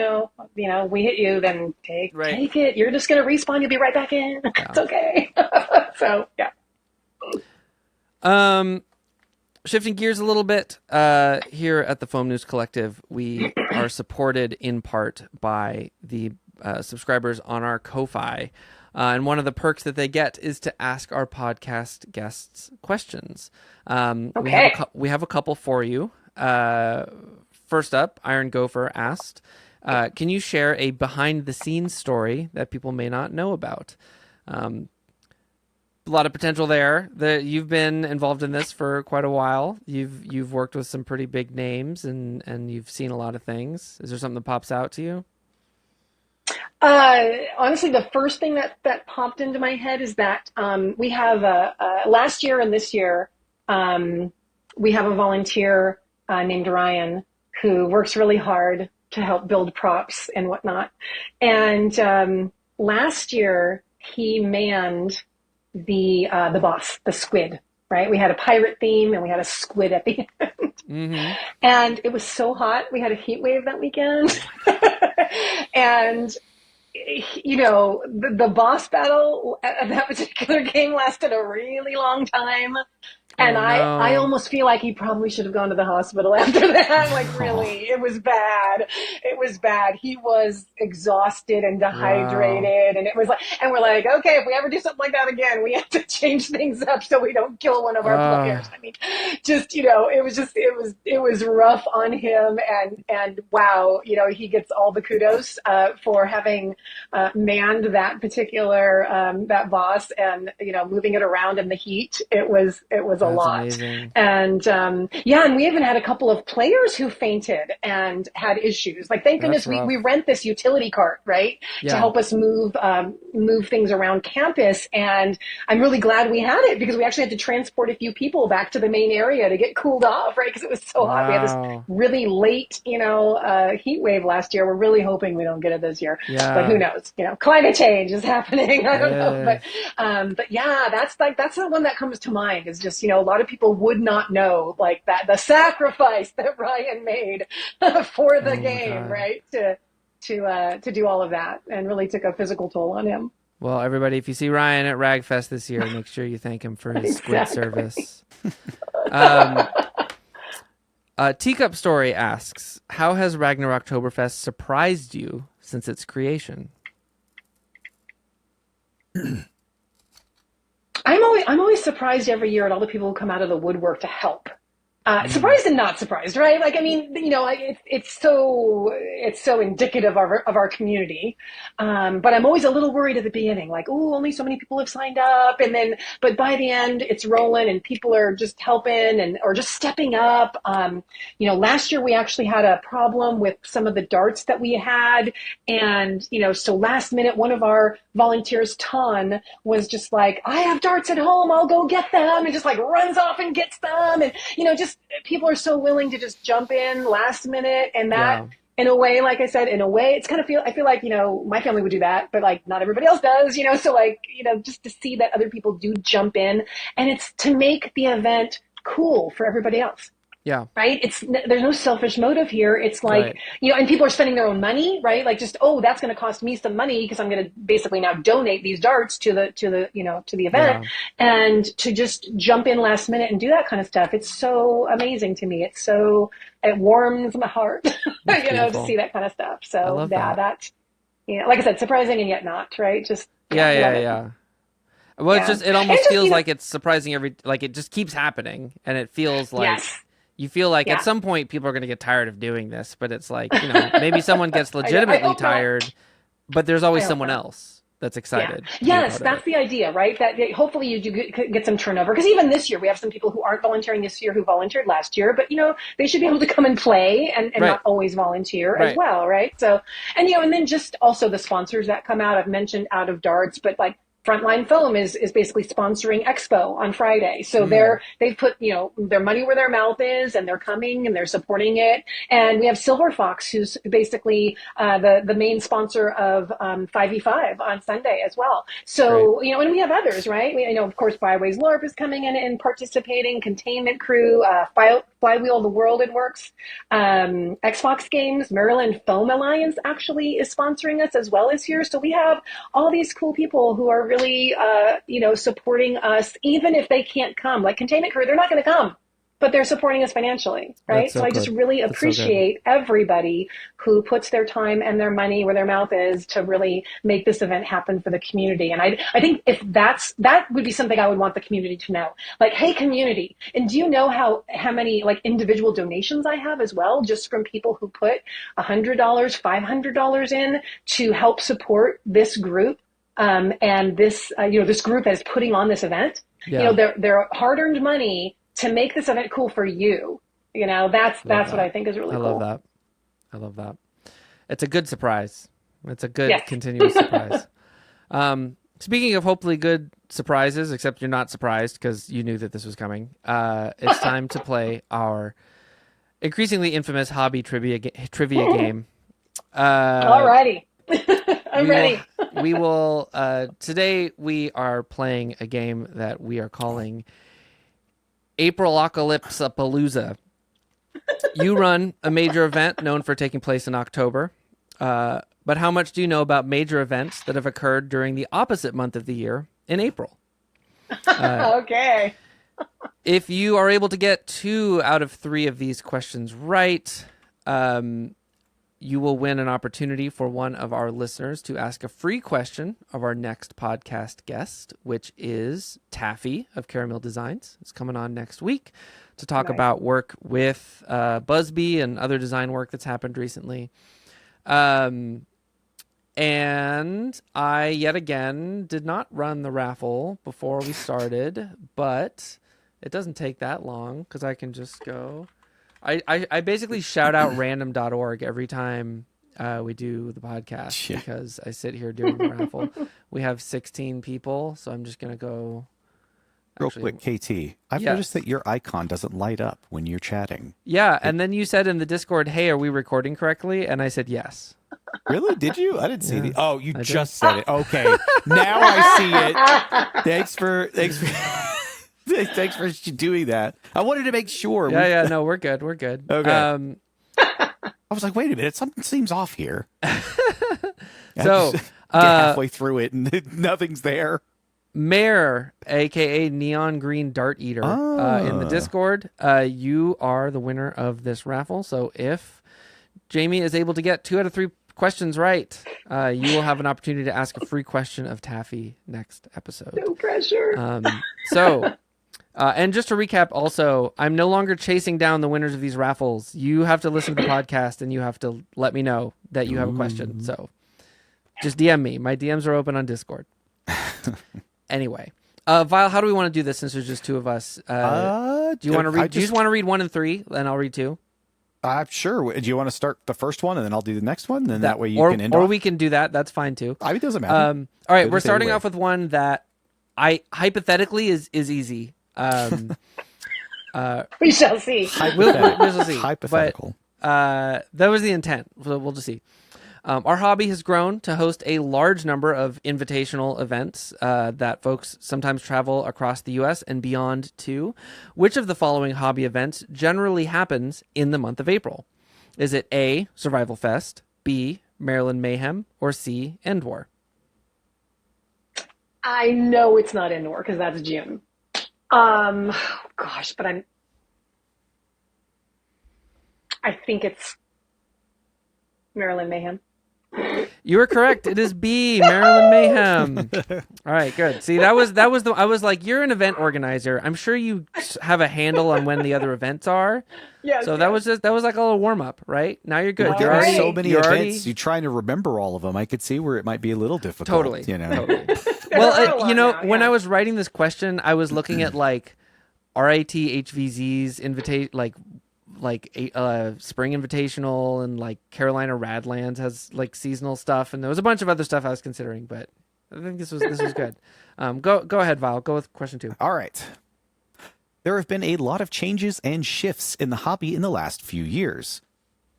hit you, then Right. take it. You're just gonna respawn. You'll be right back in. Yeah. It's okay. So yeah. Shifting gears a little bit, here at the Foam News Collective, we are supported in part by the subscribers on our Ko-Fi. And one of the perks that they get is to ask our podcast guests questions. Okay. We have a couple for you. First up, Iron Gopher asked, can you share a behind-the-scenes story that people may not know about? A lot of potential there. You've been involved in this for quite a while. You've worked with some pretty big names and you've seen a lot of things. Is there something that pops out to you? Honestly, the first thing that popped into my head is that we have last year and this year we have a volunteer named Ryan who works really hard to help build props and whatnot. And last year he manned the boss, the squid. Right, we had a pirate theme and we had a squid at the end, Mm-hmm. and it was so hot. We had a heat wave that weekend, and the boss battle of that particular game lasted a really long time. And Oh I no. almost feel like he probably should have gone to the hospital after that. Like, Oh, really, it was bad. It was bad. He was exhausted and wow. dehydrated. And it was like, and we're like, okay, if we ever do something like that again, we have to change things up so we don't kill one of our Uh, players. I mean, it was rough on him. And wow, he gets all the kudos, for having, manned that particular, that boss and, moving it around in the heat. It was a that's lot. amazing. And and we even had a couple of players who fainted and had issues. Like, thank That's goodness rough. we rent this utility cart, right, to Yeah. help us move things around campus. And I'm really glad we had it because we actually had to transport a few people back to the main area to get cooled off, right? Because it was so hot. We had this Wow. really late, heat wave last year. We're really hoping we don't get it this year, but who Yeah. knows? Climate change is happening. I don't know, Yeah. but yeah, that's the one that comes to mind. Is just a lot of people would not know like that the sacrifice that Ryan made for the Oh my game, God. right? To do all of that, and really took a physical toll on him. Well, everybody, if you see Ryan at Ragfest this year, make sure you thank him for his squid Exactly. service. Teacup Story asks, how has Ragnarocktoberfest surprised you since its creation? I'm always surprised every year at all the people who come out of the woodwork to help. Surprised and not surprised, right? Like, I mean, it's so indicative of our community. But I'm always a little worried at the beginning, like, oh, only so many people have signed up. But by the end, it's rolling and people are just helping or just stepping up. Last year we actually had a problem with some of the darts that we had. And, so last minute, one of our volunteers, Ton, was just like, I have darts at home. I'll go get them. And just like runs off and gets them. And, just people are so willing to just jump in last minute. And that, in a way, like I said, it's kind of I feel like, my family would do that, but like not everybody else does, so like, just to see that other people do jump in, and it's to make the event cool for everybody else. Yeah. Right. There's no selfish motive here. It's like, and people are spending their own money, right? Like just, that's going to cost me some money because I'm going to basically now donate these darts to the event, and to just jump in last minute and do that kind of stuff. It's so amazing to me. It warms my heart, to see that kind of stuff. So that, like I said, surprising and yet not, right? Just, yeah. Well, it almost feels like it's surprising like it just keeps happening, and it feels like, you feel like at some point people are going to get tired of doing this, but it's like, maybe someone gets legitimately tired, but there's always someone else that's excited. Yes, that's the idea, right? That hopefully you do get some turnover. Because even this year, we have some people who aren't volunteering this year who volunteered last year, but, they should be able to come and play and not always volunteer as well, right? So, and then just also the sponsors that come out. I've mentioned Out of Darts, but like, Frontline Foam is basically sponsoring Expo on Friday. So they've put, their money where their mouth is, and they're coming and they're supporting it. And we have Silver Fox, who's basically the main sponsor of 5v5 on Sunday as well. So, and we have others, right? Of course, Byways LARP is coming in and participating, Containment Crew, Flywheel the World it works, Xbox Games, Maryland Foam Alliance actually is sponsoring us as well as here. So we have all these cool people who are really, supporting us, even if they can't come. Like Containment Crew, they're not going to come, but they're supporting us financially, right? So I just really appreciate everybody who puts their time and their money where their mouth is to really make this event happen for the community. And I think if that would be something I would want the community to know. Like, hey, community, and do you know how many like individual donations I have as well, just from people who put $100, $500 in to help support this group? And this, this group that is putting on this event, their hard-earned money to make this event cool for you. That's what I think is really cool. I love that. It's a good surprise. It's a good continuous surprise. Speaking of hopefully good surprises, except you're not surprised because you knew that this was coming. It's time to play our increasingly infamous hobby trivia game. Alrighty. I'm ready. We will today we are playing a game that we are calling April-apocalypse-a-palooza. You run a major event known for taking place in October. But how much do you know about major events that have occurred during the opposite month of the year in April? Okay. If you are able to get 2 out of 3 of these questions right, you will win an opportunity for one of our listeners to ask a free question of our next podcast guest, which is Taffy of Caramel Designs. It's coming on next week to talk about work with Busby and other design work that's happened recently. And I, yet again, did not run the raffle before we started, but it doesn't take that long because I can just go... I basically shout out random.org every time we do the podcast because I sit here doing the raffle. We have 16 people, so I'm just going to go... Real quick, KT, I've noticed that your icon doesn't light up when you're chatting. Yeah, and then you said in the Discord, hey, are we recording correctly? And I said yes. Really? Did you? I didn't see the... Oh, you just said it. Okay, now I see it. Thanks for doing that. I wanted to make sure. No, we're good. We're good. Okay. I was like, wait a minute, something seems off here. So get halfway through it and nothing's there. Mare, aka Neon Green Dart Eater, in the Discord, you are the winner of this raffle. So if Jamie is able to get 2 out of 3 questions right, you will have an opportunity to ask a free question of Taffy next episode. No pressure. And just to recap, also, I'm no longer chasing down the winners of these raffles. You have to listen to the podcast and you have to let me know that you have a question. So just DM me. My DMs are open on Discord. Anyway, Vile, how do we want to do this since there's just two of us? Do you want to read? Do you just want to read 1 and 3, and I'll read 2? Sure. Do you want to start the first one and then I'll do the next one? And that way you can end or off? We can do that. That's fine too. It doesn't matter. All right, we're starting off with one that I hypothetically is easy. We shall see. We'll see. Hypothetical. But that was the intent. We'll just see. Our hobby has grown to host a large number of invitational events that folks sometimes travel across the U.S. and beyond to. Which of the following hobby events generally happens in the month of April? Is it A, Survival Fest, B, Maryland Mayhem, or C, End War? I know it's not Indoor because that's June. Gosh, but I think it's Maryland Mayhem. You were correct. It is B, Maryland Mayhem. All right, good. See, that was I was like, you're an event organizer. I'm sure you have a handle on when the other events are. Yes. So that was like a little warm up, right? Now you're good. There are so many events. Already... You're trying to remember all of them. I could see where it might be a little difficult. Totally. Totally. Well, when I was writing this question, I was looking at like RIT-HVZ's invitation, like Spring Invitational, and like Carolina Radlands has like seasonal stuff, and there was a bunch of other stuff I was considering, but I think this was good. Go ahead, Val. Go with question 2. All right. There have been a lot of changes and shifts in the hobby in the last few years.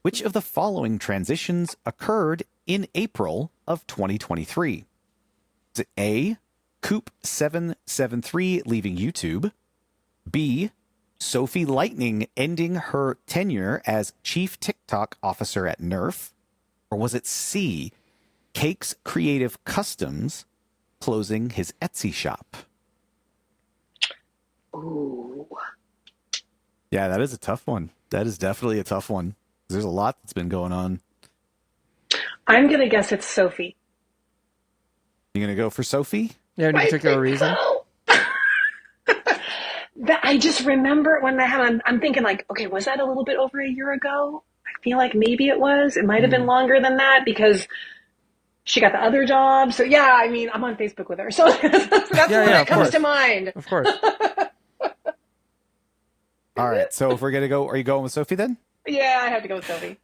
Which of the following transitions occurred in April of 2023? Is it A, Coop773 leaving YouTube? B, Sophie Lightning ending her tenure as Chief TikTok Officer at Nerf? Or was it C, Cakes Creative Customs closing his Etsy shop? Ooh. Yeah, that is a tough one. That is definitely a tough one. There's a lot that's been going on. I'm going to guess it's Sophie. You going to go for Sophie? Yeah, any particular reason? So. I just remember when I'm thinking like, okay, was that a little bit over a year ago? I feel like maybe it was. It might have been longer than that because she got the other job. So yeah, I mean, I'm on Facebook with her. So that's what comes to mind. Of course. All right. So if we're going to go, are you going with Sophie then? Yeah, I have to go with Sophie.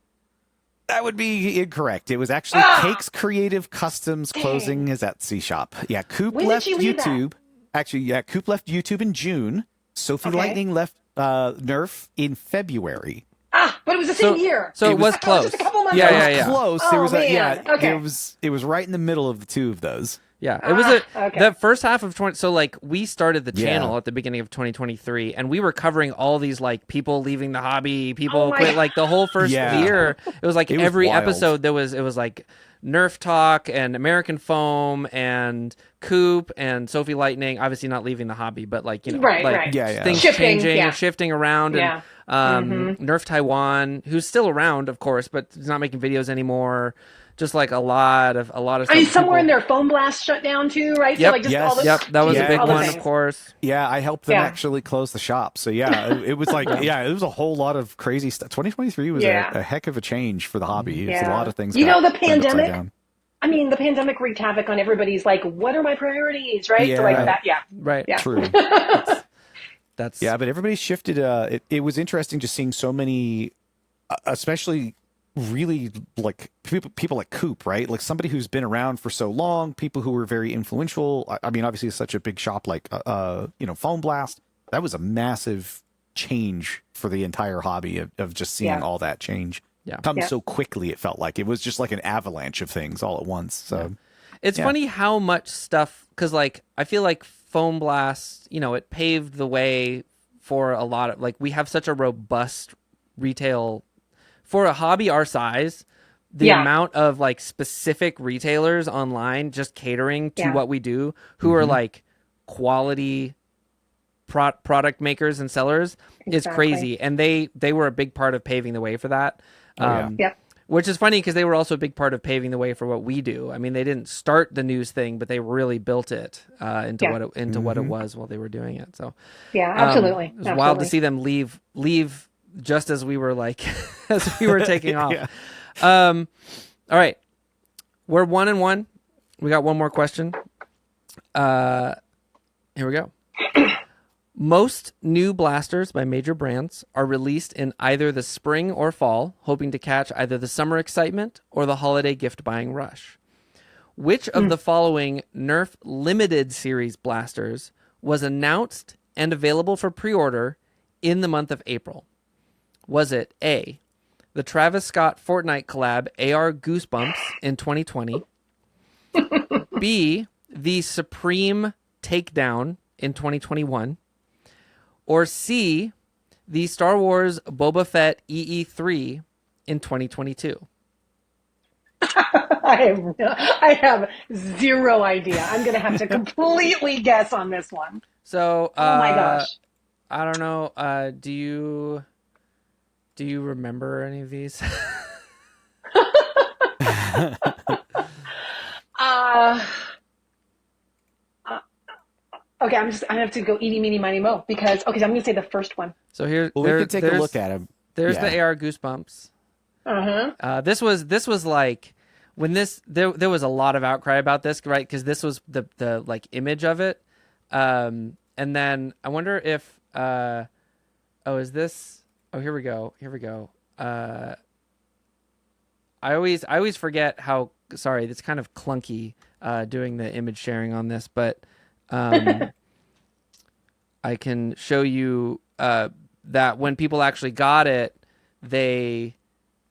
That would be incorrect. It was actually Cakes Creative Customs closing his Etsy shop. Yeah, Coop left YouTube. Actually, yeah, Coop left YouTube in June. Sophie Lightning left Nerf in February. But it was the same year. So it was close. Just a couple months It was close. Oh, there was man. It was right in the middle of the two of those. Yeah, it was the first half of 20. So like we started the channel at the beginning of 2023, and we were covering all these like people leaving the hobby, people quit. Like the whole first year, it was like every episode it was like Nerf talk and American Foam and Coop and Sophie Lightning. Obviously not leaving the hobby, but like things changing and shifting around. Yeah. And Nerf Taiwan, who's still around, of course, but he's not making videos anymore. Just like a lot of stuff. I mean, somewhere in there, Foam Blast shut down too, right? Yep. So like just all the, that was a big one, of course. Yeah, I helped them actually close the shop. So yeah, it was like it was a whole lot of crazy stuff. 2023 was a heck of a change for the hobby. It's a lot of things. The pandemic. I mean, the pandemic wreaked havoc on everybody's like, what are my priorities, right? Yeah. So like that, right. Yeah. True. That's but everybody shifted. It was interesting just seeing so many, especially really like people like Coop, right? Like somebody who's been around for so long, people who were very influential. I mean, obviously, it's such a big shop like Foam Blast. That was a massive change for the entire hobby of just seeing all that change come so quickly. It felt like it was just like an avalanche of things all at once. So it's funny how much stuff, because like I feel like Foam Blast, it paved the way for a lot of like we have such a robust retail. For a hobby our size, the amount of like specific retailers online just catering to what we do, who are like quality product makers and sellers, is crazy. And they were a big part of paving the way for that. Which is funny because they were also a big part of paving the way for what we do. I mean, they didn't start the news thing, but they really built it into what it was while they were doing it. So yeah, absolutely. It was wild to see them leave just as we were as we were taking off. Yeah. All right, we're 1-1. We got one more question. Here we go. Most new blasters by major brands are released in either the spring or fall, hoping to catch either the summer excitement or the holiday gift buying rush. Which of the following Nerf limited series blasters was announced and available for pre-order in the month of April? Was it A, the Travis Scott Fortnite collab AR Goosebumps in 2020, B, the Supreme Takedown in 2021, or C, the Star Wars Boba Fett EE3 in 2022? I have zero idea. I'm going to have to completely guess on this one. So, oh my gosh. I don't know. Do you remember any of these? Okay, I have to go eeny, meeny, miny, mo because I'm going to say the first one. So here, Well, we can take a look at them. There's the AR Goosebumps. This was like when there was a lot of outcry about this, right? Because this was the like image of it, and then I wonder if is this? Oh, here we go. I always forget how. Sorry, it's kind of clunky doing the image sharing on this, but I can show you that when people actually got it, they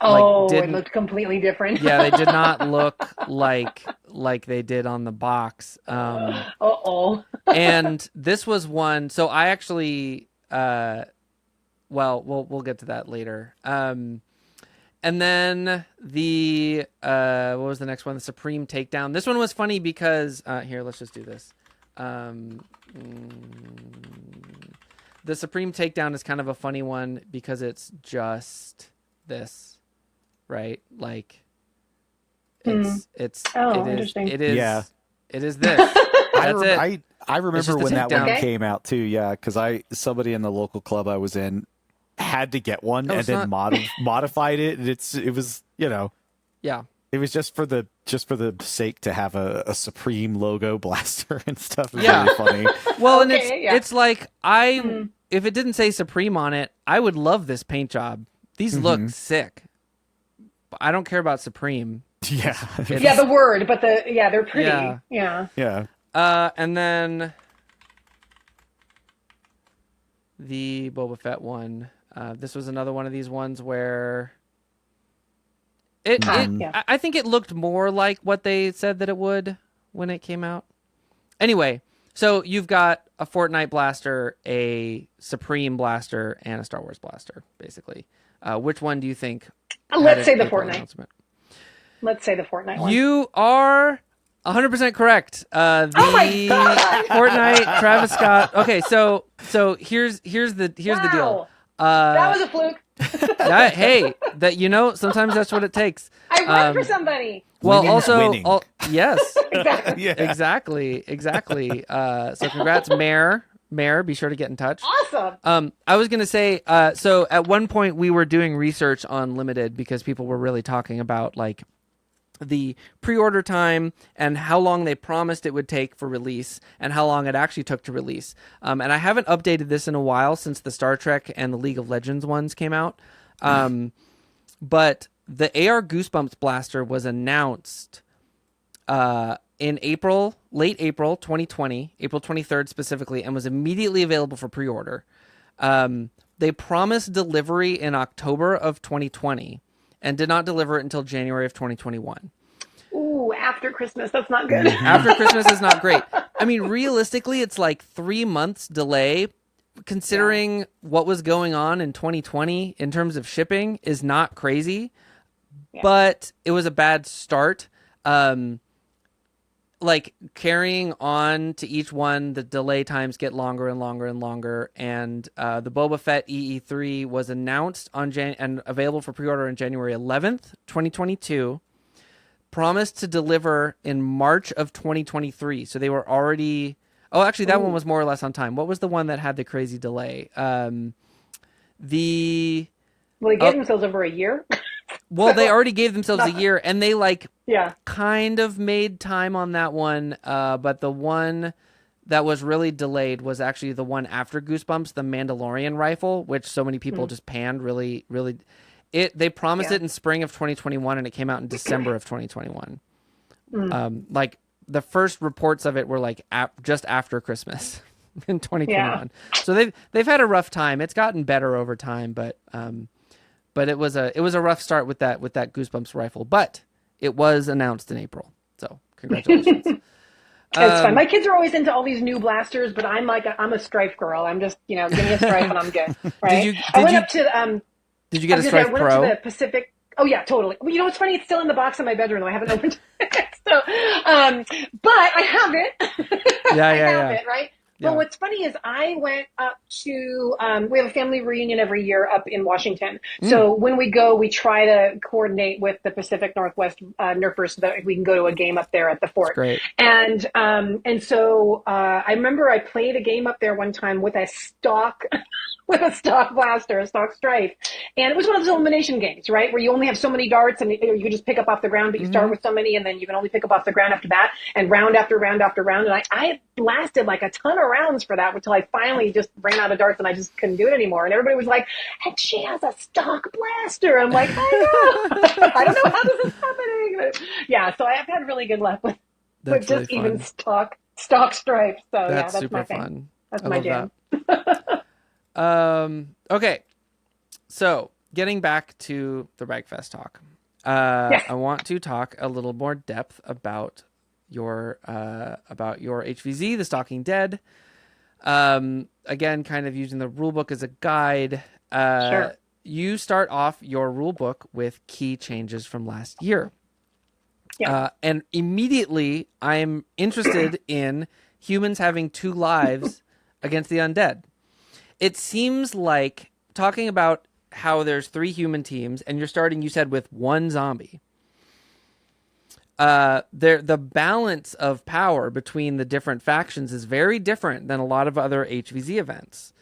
it looked completely different. Yeah, they did not look like they did on the box. And this was one. So I actually, we'll get to that later. And then the what was the next one? The Supreme Takedown. This one was funny because here, let's just do this. The Supreme Takedown is kind of a funny one because it's just this, right? Like interesting. It is Yeah. It is this. That's it. I remember when that takedown. one came out too. Yeah, because somebody in the local club I was in had to get one and then modified it. And it was Yeah. It was just for the sake to have a Supreme logo blaster and stuff. It was Yeah. really funny. Well, and Okay, it's like if it didn't say Supreme on it, I would love this paint job. These look sick. But I don't care about Supreme. Yeah. Yeah, the word, but they're pretty. Yeah. Yeah. And then the Boba Fett one. This was another one of these ones where I think it looked more like what they said that it would when it came out. Anyway, so you've got a Fortnite blaster, a Supreme blaster, and a Star Wars blaster, basically. Which one do you think? Let's say the Fortnite. Let's say the Fortnite one. You are 100% correct. Oh my God! Fortnite, Travis Scott. Okay, so here's the deal. That was a fluke. Hey, sometimes that's what it takes. I worked for somebody. Well, Winning. yes, Exactly. Yeah. exactly. So congrats, Mayor. Be sure to get in touch. Awesome. I was gonna say, so at one point we were doing research on limited because people were really talking about like the pre-order time and how long they promised it would take for release and how long it actually took to release. And I haven't updated this in a while since the Star Trek and the League of Legends ones came out. But the AR Goosebumps blaster was announced in late April 2020, April 23rd specifically, and was immediately available for pre-order. They promised delivery in October of 2020 and did not deliver it until January of 2021. Ooh, after Christmas. That's not good. After Christmas is not great. I mean, realistically, it's like 3 months delay, considering what was going on in 2020 in terms of shipping is not crazy, but it was a bad start. like carrying on to each one, the delay times get longer and longer and longer. And the Boba Fett EE3 was announced on and available for pre-order on January 11th, 2022. Promised to deliver in March of 2023. So they were already... Oh, actually, that one was more or less on time. What was the one that had the crazy delay? Well, they gave themselves over a year. Well, they already gave themselves a year, and they yeah, kind of made time on that one. But the one that was really delayed was actually the one after Goosebumps, the Mandalorian rifle, which so many people just panned. Really, really, they promised it in spring of 2021, and it came out in December of 2021. Like the first reports of it were like just after Christmas in 2021. Yeah. So they've had a rough time. It's gotten better over time, but it was a rough start with that Goosebumps rifle. But it was announced in April, so congratulations. It's fun. My kids are always into all these new blasters, but I'm a Strife girl. I'm just, give me a Strife and I'm good. Right? Did you get a Strife Pro? I went up to the Pacific. Oh yeah, totally. Well, what's funny? It's still in the box in my bedroom. I haven't opened it. So, but I have it. Yeah, I have it, right? Yeah. But what's funny is I went up to, we have a family reunion every year up in Washington. So when we go, we try to coordinate with the Pacific Northwest Nerfers so that we can go to a game up there at the fort. Great. And so I remember I played a game up there one time with a stock blaster, a stock Strife. And it was one of those elimination games, right? Where you only have so many darts and you can just pick up off the ground, but you start with so many and then you can only pick up off the ground after that, and round after round after round. And I blasted like a ton of rounds for that until I finally just ran out of darts and I just couldn't do it anymore. And everybody was like, and she has a stock blaster. I'm like, I know. I don't know how this is happening. But yeah, so I've had really good luck with just really even stock Strife. So that's super my thing. Fun. That's my jam. Okay. So getting back to the Ragfest talk, I want to talk a little more depth about your HVZ, the Stalking Dead. Again, kind of using the rulebook as a guide. Sure. You start off your rulebook with key changes from last year. Yeah. And immediately I'm interested in humans having 2 lives against the undead. It seems like talking about how there's 3 human teams and you're starting, you said, with 1 zombie. The balance of power between the different factions is very different than a lot of other HVZ events.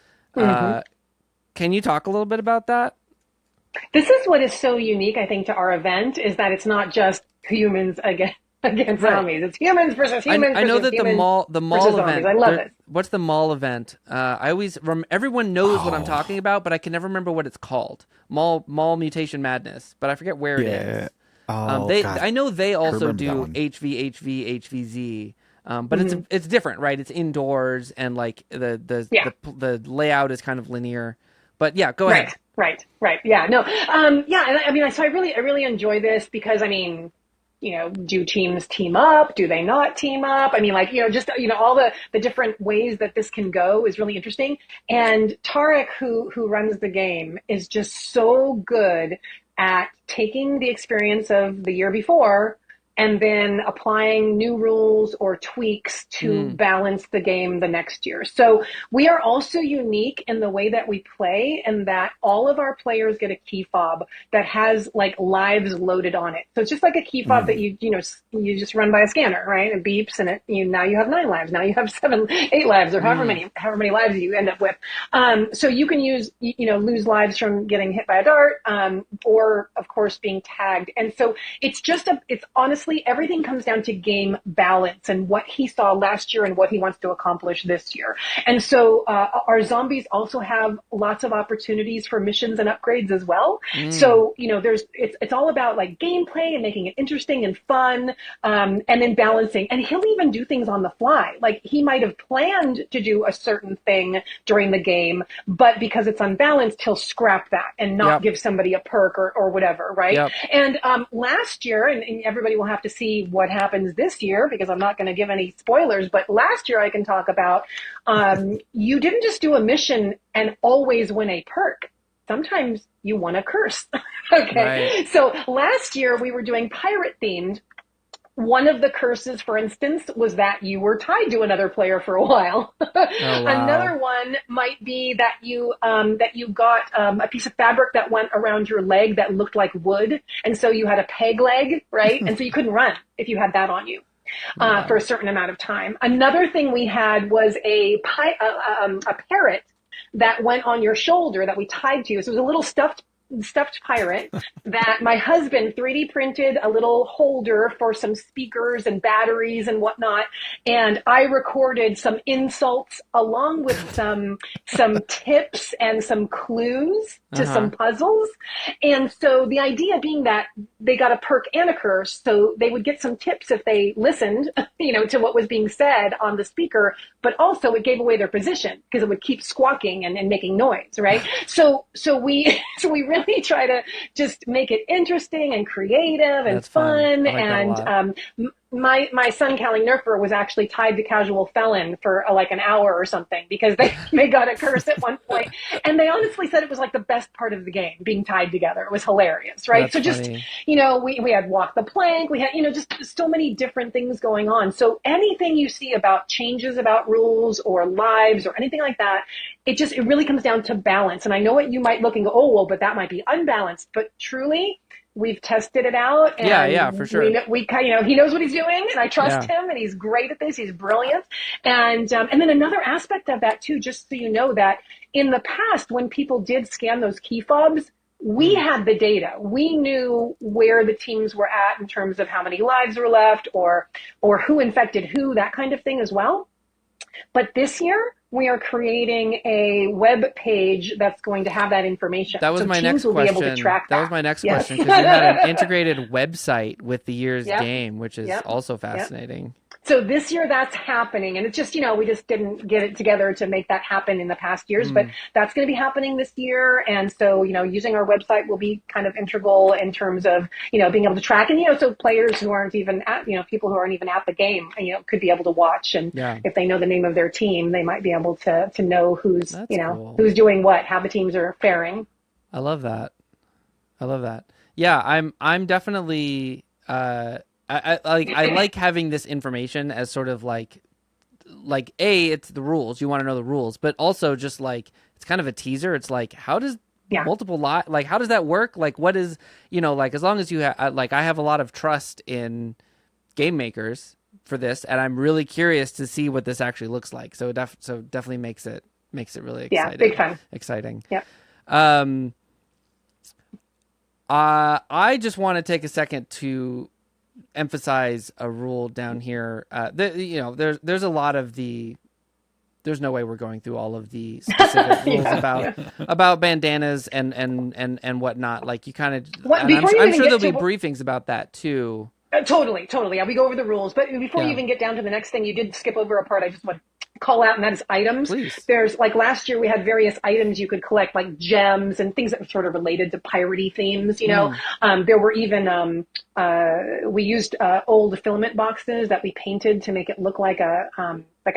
Can you talk a little bit about that? This is what is so unique, I think, to our event, is that it's not just humans against zombies. It's humans versus humans. I know that the mall event. I love it. What's the mall event? I always everyone knows what I'm talking about, but I can never remember what it's called. Mall Mutation Madness, but I forget where it is. I know they also do HVZ, but it's different, right? It's indoors and like the layout is kind of linear. But yeah, go ahead. Right. Yeah, no. And I mean, so I really enjoy this because, I mean, do teams team up? Do they not team up? I mean, like, all the different ways that this can go is really interesting. And Tarek, who runs the game, is just so good at taking the experience of the year before and then applying new rules or tweaks to balance the game the next year. So we are also unique in the way that we play, and that all of our players get a key fob that has like lives loaded on it. So it's just like a key fob that you just run by a scanner, right? It beeps and now you have 9 lives. Now you have 7, 8 lives, or however many lives you end up with. So you can lose lives from getting hit by a dart, or of course being tagged. And so it's honestly, everything comes down to game balance and what he saw last year and what he wants to accomplish this year. And so our zombies also have lots of opportunities for missions and upgrades as well. So, it's all about like gameplay and making it interesting and fun, and then balancing. And he'll even do things on the fly. Like he might have planned to do a certain thing during the game, but because it's unbalanced, he'll scrap that and not give somebody a perk or whatever, right? Yep. And last year, and everybody will have to see what happens this year because I'm not going to give any spoilers, but last year I can talk about, you didn't just do a mission and always win a perk. Sometimes you won a curse. Okay. Right. So last year we were doing pirate themed, One of the curses, for instance, was that you were tied to another player for a while. Oh, wow. Another one might be that you got a piece of fabric that went around your leg that looked like wood, and so you had a peg leg, right? And so you couldn't run if you had that on you for a certain amount of time. Another thing we had was a parrot that went on your shoulder that we tied to you. So it was a little stuffed pirate that my husband 3D printed a little holder for some speakers and batteries and whatnot. And I recorded some insults along with some tips and some clues to some puzzles. And so the idea being that they got a perk and a curse, so they would get some tips if they listened, to what was being said on the speaker, but also it gave away their position because it would keep squawking and making noise, right? So we really try to just make it interesting and creative and fun. And my son Callie Nerfer was actually tied to Casual Felon for like an hour or something because they got a curse at one point, and they honestly said it was like the best part of the game, being tied together. It was hilarious, right? That's so just funny. We had Walk the Plank, we had just so many different things going on. So anything you see about changes about rules or lives or anything like that, it really comes down to balance. And I know what you might look and go, oh well, but that might be unbalanced, but truly we've tested it out, and yeah, for sure. We he knows what he's doing, and I trust him, and he's great at this. He's brilliant. And then another aspect of that too, just so you know, that in the past when people did scan those key fobs, we had the data. We knew where the teams were at in terms of how many lives were left, or who infected who, that kind of thing as well. But this year, we are creating a web page that's going to have that information. That was so my teams next will question. Be able to track that. That was my next Yes. question, because you had an integrated website with the year's game, which is Yep. also fascinating. So this year that's happening, and it's just, we just didn't get it together to make that happen in the past years, but that's going to be happening this year. And so, using our website will be kind of integral in terms of, being able to track, and, so players who aren't even at, people who aren't even at the game, could be able to watch. And if they know the name of their team, they might be able to know who's, cool. who's doing what, how the teams are faring. I love that. Yeah, I'm definitely, I like having this information as sort of like it's the rules. You want to know the rules, but also just like it's kind of a teaser. It's like, how does multiple how does that work? Like, what is as long as you have I have a lot of trust in game makers for this, and I'm really curious to see what this actually looks like. So definitely makes it really exciting. Yeah, big fun. Exciting. Yeah. I just want to take a second to emphasize a rule down here. There's a lot of there's no way we're going through all of the specific rules about bandanas and whatnot. Like, you kind of, I'm sure there'll be briefings about that too. Totally. Yeah, we go over the rules, but before you even get down to the next thing, you did skip over a part I just want to call out, and that is items. Please. There's last year we had various items you could collect, like gems and things that were sort of related to piratey themes. There were even we used old filament boxes that we painted to make it look like a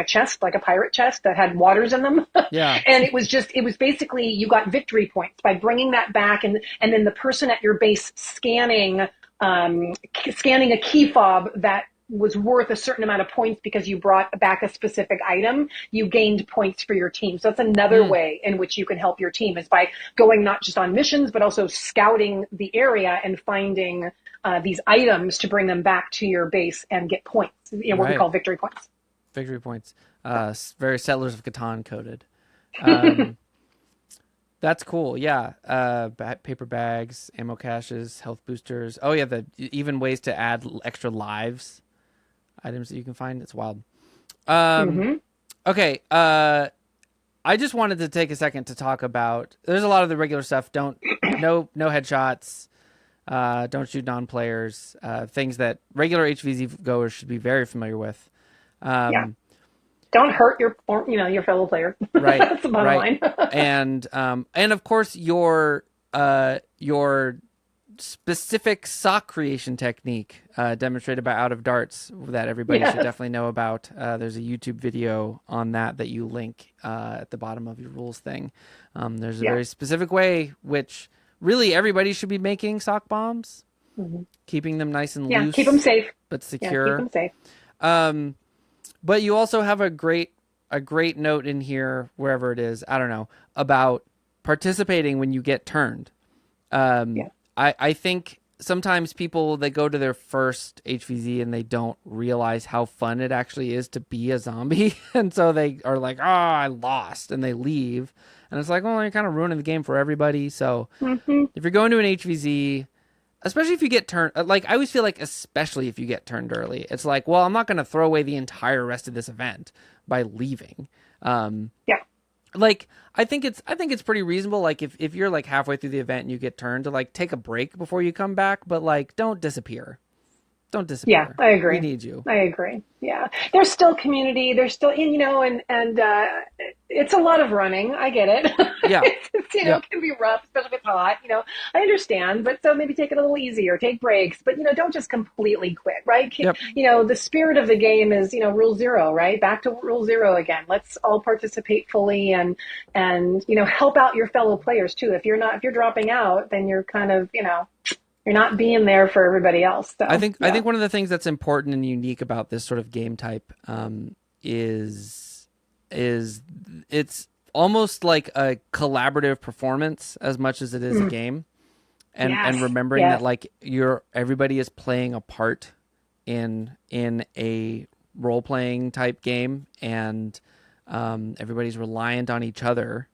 chest, like a pirate chest that had waters in them. Yeah. And it was basically, you got victory points by bringing that back, and then the person at your base scanning a key fob that was worth a certain amount of points because you brought back a specific item, you gained points for your team. So that's another way in which you can help your team, is by going not just on missions, but also scouting the area and finding these items to bring them back to your base and get points, what we call victory points. Victory points. Very Settlers of Catan coded. That's cool. Yeah. Paper bags, ammo caches, health boosters. Oh yeah. Even ways to add extra lives, items that you can find. It's wild. Okay. I just wanted to take a second to talk about, there's a lot of the regular stuff. No headshots. Don't shoot non-players. Things that regular HVZ goers should be very familiar with. Don't hurt your fellow player. Right. That's the bottom line. and of course your specific sock creation technique demonstrated by Out of Darts that everybody should definitely know about. There's a YouTube video on that you link at the bottom of your rules thing. There's a very specific way which really everybody should be making sock bombs. keeping them nice and Yeah, loose. keep them safe. But Yeah, secure. keep them safe. But you also have a great note in here, wherever it is, I don't know, about participating when you get turned. Yeah. I think sometimes people, they go to their first HVZ and they don't realize how fun it actually is to be a zombie. And so they are like, oh, I lost, and they leave. And it's like, well, you're kind of ruining the game for everybody. So if you're going to an HVZ, especially if you get turned, like, I always feel like, especially if you get turned early, it's like, well, I'm not going to throw away the entire rest of this event by leaving. Yeah. Like, I think it's pretty reasonable. Like, if you're like halfway through the event and you get turned, to like take a break before you come back, but like, don't disappear. Don't disappear. Yeah, I agree. We need you. I agree. Yeah. There's still community. There's still, and it's a lot of running. I get it. Yeah. It can be rough, especially if it's hot. I understand, but so maybe take it a little easier, take breaks, but, don't just completely quit, right? Yep. The spirit of the game is, rule zero, right? Back to rule zero again. Let's all participate fully and, help out your fellow players too. If you're dropping out, then you're kind of, you're not being there for everybody else. So, I think one of the things that's important and unique about this sort of game type is it's almost like a collaborative performance as much as it is a game, and remembering that like everybody is playing a part in a role playing type game, and everybody's reliant on each other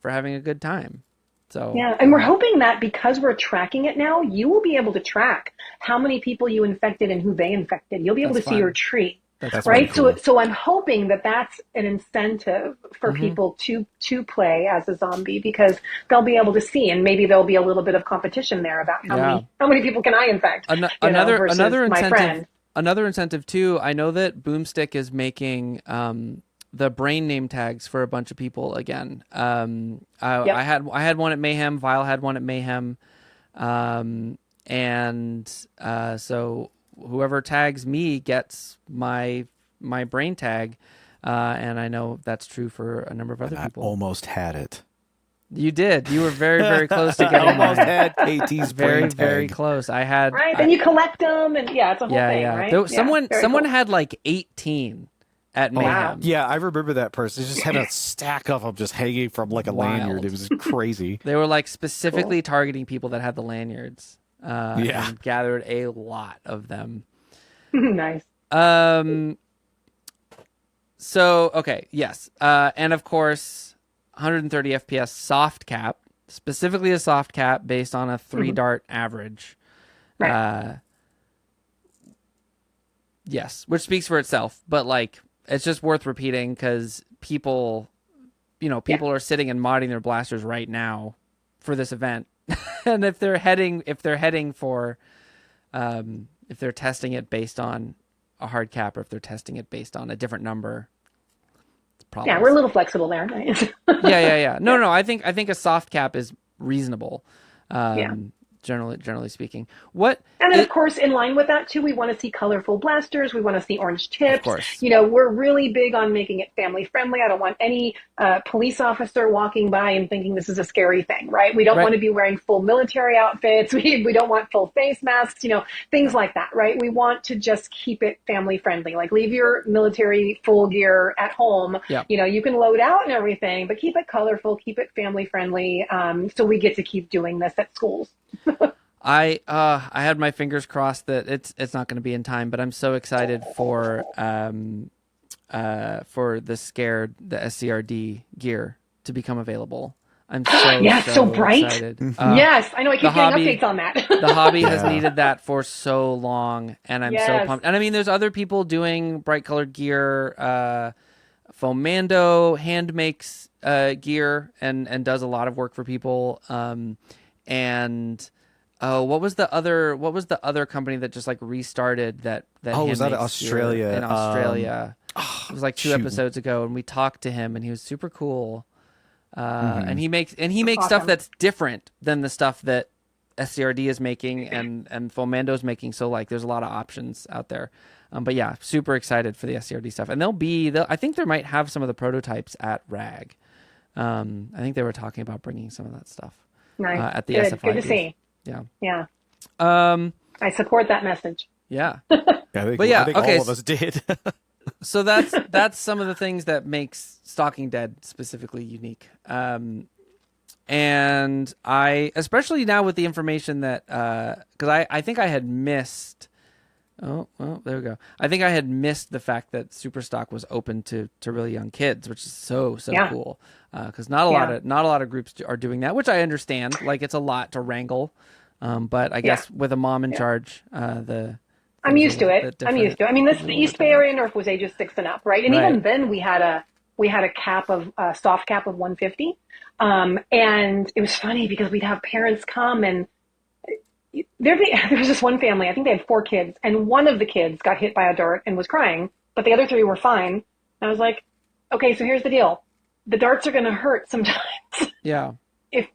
for having a good time. So, yeah, and we're hoping that because we're tracking it now, you will be able to track how many people you infected and who they infected. You'll be able to see your tree, That's right? really cool. So I'm hoping that that's an incentive for people to play as a zombie, because they'll be able to see, and maybe there'll be a little bit of competition there about how many people can I infect. Another my incentive. friend. Another incentive too. I know that Boomstick is making the brain name tags for a bunch of people again. I had one at Mayhem. Vile had one at Mayhem, and so whoever tags me gets my brain tag, and I know that's true for a number of other people. I almost had it. You did. You were very, very close to getting almost mine. had KT's Very, brain tag. very close. I had Then you collect them, and it's a whole thing, right? Someone cool. had like 18 at Mayhem. Yeah, I remember that person. They just had a stack of them just hanging from like a lanyard. It was crazy. They were like specifically targeting people that had the lanyards. And gathered a lot of them. Nice. So, okay, yes. And of course, 130 FPS soft cap, specifically a soft cap based on a 3-dart average. Right. Yes, which speaks for itself, but like, it's just worth repeating because people are sitting and modding their blasters right now for this event. And if they're testing it based on a hard cap, or if they're testing it based on a different number, it's probably. Yeah, we're a little flexible there. Yeah. No. I think a soft cap is reasonable. Generally speaking. And then, of course, in line with that, too, we want to see colorful blasters. We want to see orange tips. Of course. We're really big on making it family friendly. I don't want any police officer walking by and thinking this is a scary thing, right? We don't want to be wearing full military outfits. We don't want full face masks, things like that, right? We want to just keep it family friendly. Like, leave your military full gear at home. Yeah. You can load out and everything, but keep it colorful, keep it family friendly. So we get to keep doing this at schools. I had my fingers crossed that it's not going to be in time, but I'm so excited for the SCRD gear to become available. I'm so bright. Excited. Yes, I know. I keep getting updates on that. The hobby has needed that for so long, and I'm so pumped. And I mean, there's other people doing bright colored gear. Fomando hand makes gear and does a lot of work for people. And what was the other company that just like restarted that was that Australia? In Australia. It was like 2 episodes ago, and we talked to him, and he was super cool. And he makes stuff that's different than the stuff that SCRD is making and Fomando is making. So like, there's a lot of options out there. But yeah, super excited for the SCRD stuff, and I think they might have some of the prototypes at Rag. I think they were talking about bringing some of that stuff. Nice. At the Good. SFI Good to booth. see. Yeah. Yeah. I support that message. Yeah. I think okay. all of us did. So that's some of the things that makes Stalking Dead specifically unique. And I, especially now with the information that, because I think I had missed. Oh, well, there we go. I think I had missed the fact that Superstock was open to really young kids, which is so Yeah. cool. Because not a lot of groups are doing that, which I understand. Like it's a lot to wrangle, but I guess with a mom in charge, I'm used to it. I'm used to it. I mean, the East Bay Area Nerf was ages 6 and up, right? And even then, we had a cap of soft cap of 150, and it was funny because we'd have parents come and there was this one family. I think they had 4 kids, and one of the kids got hit by a dart and was crying, but the other 3 were fine. And I was like, okay, so here's the deal: the darts are going to hurt sometimes. Yeah. If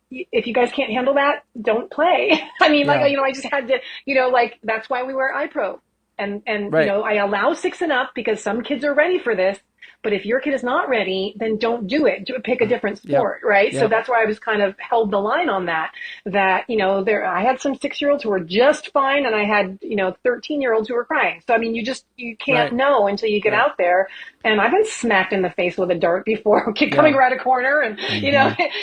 you guys can't handle that, don't play. I mean, like, I just had to, like, that's why we wear iPro. And I allow 6 and up because some kids are ready for this. But if your kid is not ready, then don't do it. Pick a different sport, right? So that's why I was kind of held the line on that. That, I had some 6-year-olds who were just fine, and I had, 13-year-olds who were crying. So, I mean, you can't know until you get out there. And I've been smacked in the face with a dart before, coming around a corner, and and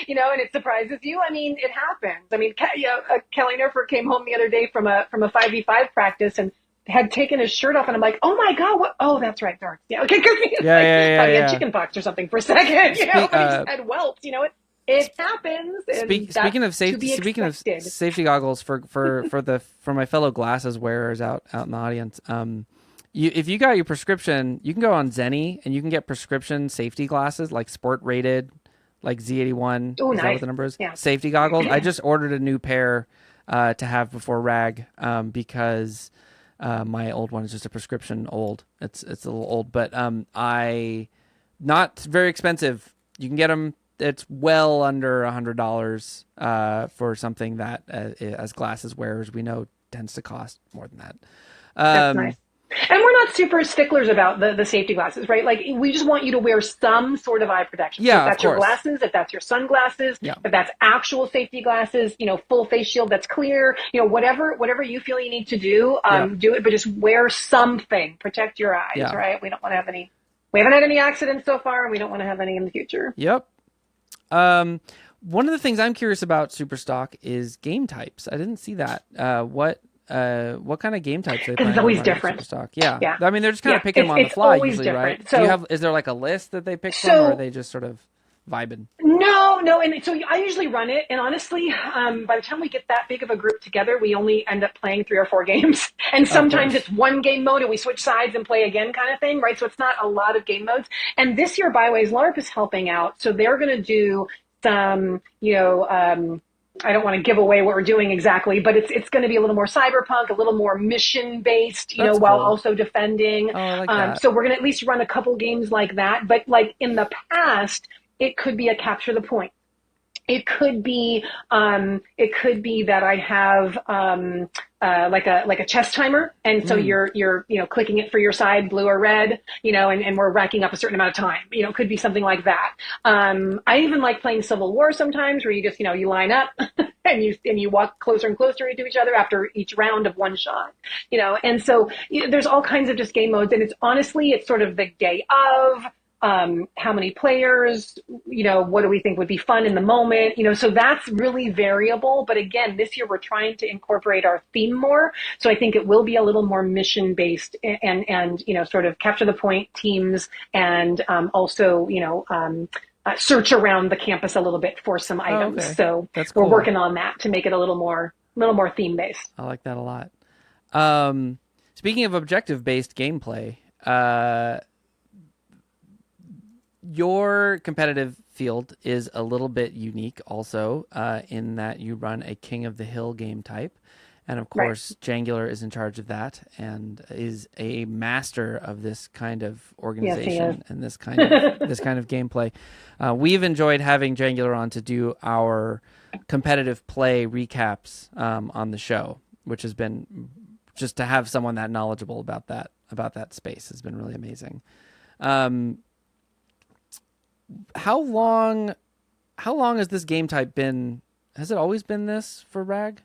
it surprises you. I mean, it happens. I mean, Kelly Nerfer came home the other day from a 5v5 practice and had taken his shirt off, and I'm like, oh my God, what? Oh, that's right, darts. Yeah, okay, because he had chicken pox or something for a second, but he just had welts, it happens. And speaking of safety goggles for my fellow glasses wearers out in the audience, if you got your prescription, you can go on Zenni and you can get prescription safety glasses, like sport rated, like Z81. Oh, nice. That what the number is? Yeah. Safety goggles. I just ordered a new pair to have before Rag because my old one is just a prescription old. It's a little old, but not very expensive. You can get them. It's well under $100 for something that, as glasses wearers, we know tends to cost more than that. That's nice. And we're not super sticklers about the safety glasses, right? Like, we just want you to wear some sort of eye protection. Yeah, so if that's your glasses, if that's your sunglasses, if that's actual safety glasses, full face shield that's clear, whatever you feel you need to do, do it, but just wear something. Protect your eyes, right? We don't want to have any. We haven't had any accidents so far, and we don't want to have any in the future. Yep. One of the things I'm curious about Superstock is game types. I didn't see that. What kind of game types? Because it's always different. Superstock. Yeah. I mean, they're just kind of picking them on the fly usually, different. right? So, is there like a list that they pick from, or are they just sort of vibing? No. And so I usually run it. And honestly, by the time we get that big of a group together, we only end up playing 3 or 4 games. And sometimes it's one game mode and we switch sides and play again kind of thing, right? So it's not a lot of game modes. And this year, Byways LARP is helping out. So they're going to do some, I don't want to give away what we're doing exactly, but it's going to be a little more cyberpunk, a little more mission based, while also defending. Oh, I like that. So we're going to at least run a couple games like that. But like in the past, it could be a capture the point. It could be that I have like a chess timer, and so you're clicking it for your side, blue or red, and we're racking up a certain amount of time. It could be something like that. I even like playing Civil War sometimes, where you just you line up and you walk closer and closer to each other after each round of one shot. And so there's all kinds of just game modes, and it's sort of the day of. How many players, what do we think would be fun in the moment, so that's really variable. But again, this year we're trying to incorporate our theme more. So I think it will be a little more mission based and sort of capture the point teams and also, search around the campus a little bit for some items. Okay. So that's cool. We're working on that to make it a little more theme based. I like that a lot. Speaking of objective based gameplay, your competitive field is a little bit unique also in that you run a King of the Hill game type. And of course, Jangular is in charge of that and is a master of this kind of organization and this kind of gameplay. We've enjoyed having Jangular on to do our competitive play recaps on the show, which has been just to have someone that knowledgeable about that space has been really amazing. How long has this game type been? Has it always been this for Rag?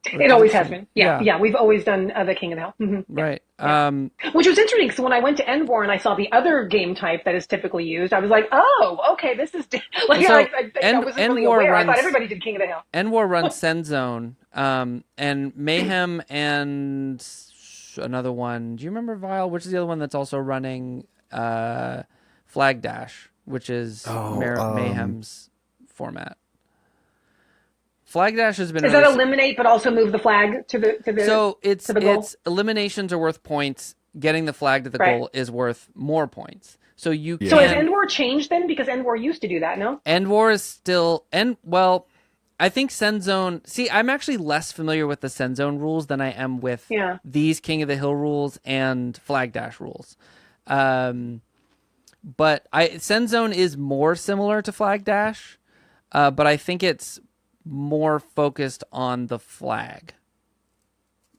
It always has been. Yeah. We've always done the King of the Hill. Mm-hmm. Right. Yeah. Which was interesting because when I went to Endwar and I saw the other game type that is typically used, I was like, oh, okay, this is like so I wasn't really aware. I thought everybody did King of the Hill. Endwar runs Send Zone, and Mayhem and another one. Do you remember Vile? Which is the other one that's also running Flag Dash, which is Mayhem's format. Flag Dash has been. Is that eliminate, but also move the flag to the so it's to the goal? It's eliminations are worth points. Getting the flag to the goal is worth more points. So you can. So has Endwar changed then? Because Endwar used to do that, no? Endwar is still well. I think Send Zone. See, I'm actually less familiar with the Send Zone rules than I am with these King of the Hill rules and Flag Dash rules. But Send Zone is more similar to Flag Dash, but I think it's more focused on the flag.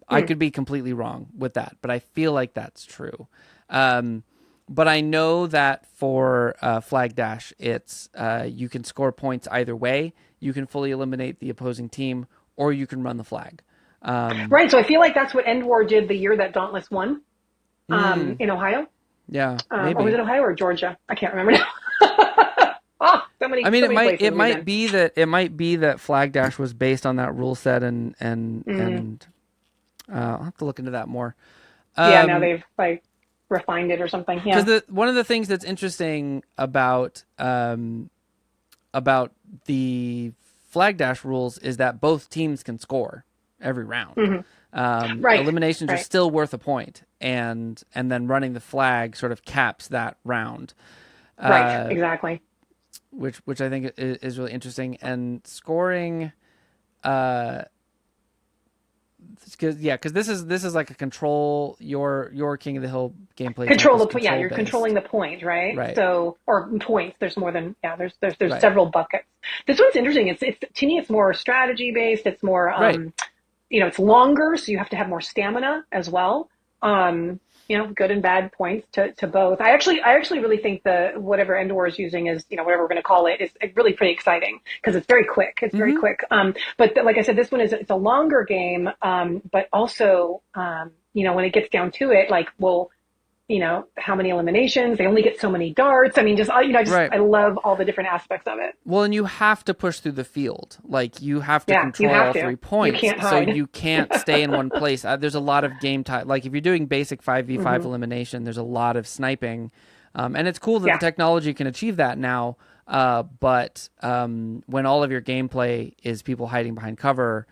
I could be completely wrong with that, but I feel like that's true. But I know that for Flag Dash, it's you can score points either way. You can fully eliminate the opposing team, or you can run the flag. Right. So I feel like that's what Endwar did the year that Dauntless won in Ohio. Yeah. Maybe. Or was it Ohio or Georgia? I can't remember now. It might be that Flag Dash was based on that rule set and I'll have to look into that more. Now they've refined it or something. Yeah. Because one of the things that's interesting about the Flag Dash rules is that both teams can score every round. Eliminations are still worth a point, and then running the flag sort of caps that round. Right. Exactly. Which I think is really interesting, and scoring, because this is like a control your King of the Hill gameplay. Control the point. Yeah, you're controlling the point, right? Right. So or points. There's more than there's several buckets. This one's interesting. It's to me it's more strategy based. It's more it's longer, so you have to have more stamina as well. Good and bad points to both. I actually really think whatever Endwar is using is, whatever we're going to call it, is really pretty exciting because it's very quick. It's very quick. But like I said, this one it's a longer game. But also, when it gets down to it, how many eliminations? They only get so many darts. I mean, I love all the different aspects of it. Well, and you have to push through the field. Like you have to control all 3 points. You can't hide. So you can't stay in one place. There's a lot of game time. Like if you're doing basic 5v5 elimination, there's a lot of sniping. And it's cool that the technology can achieve that now. But when all of your gameplay is people hiding behind cover,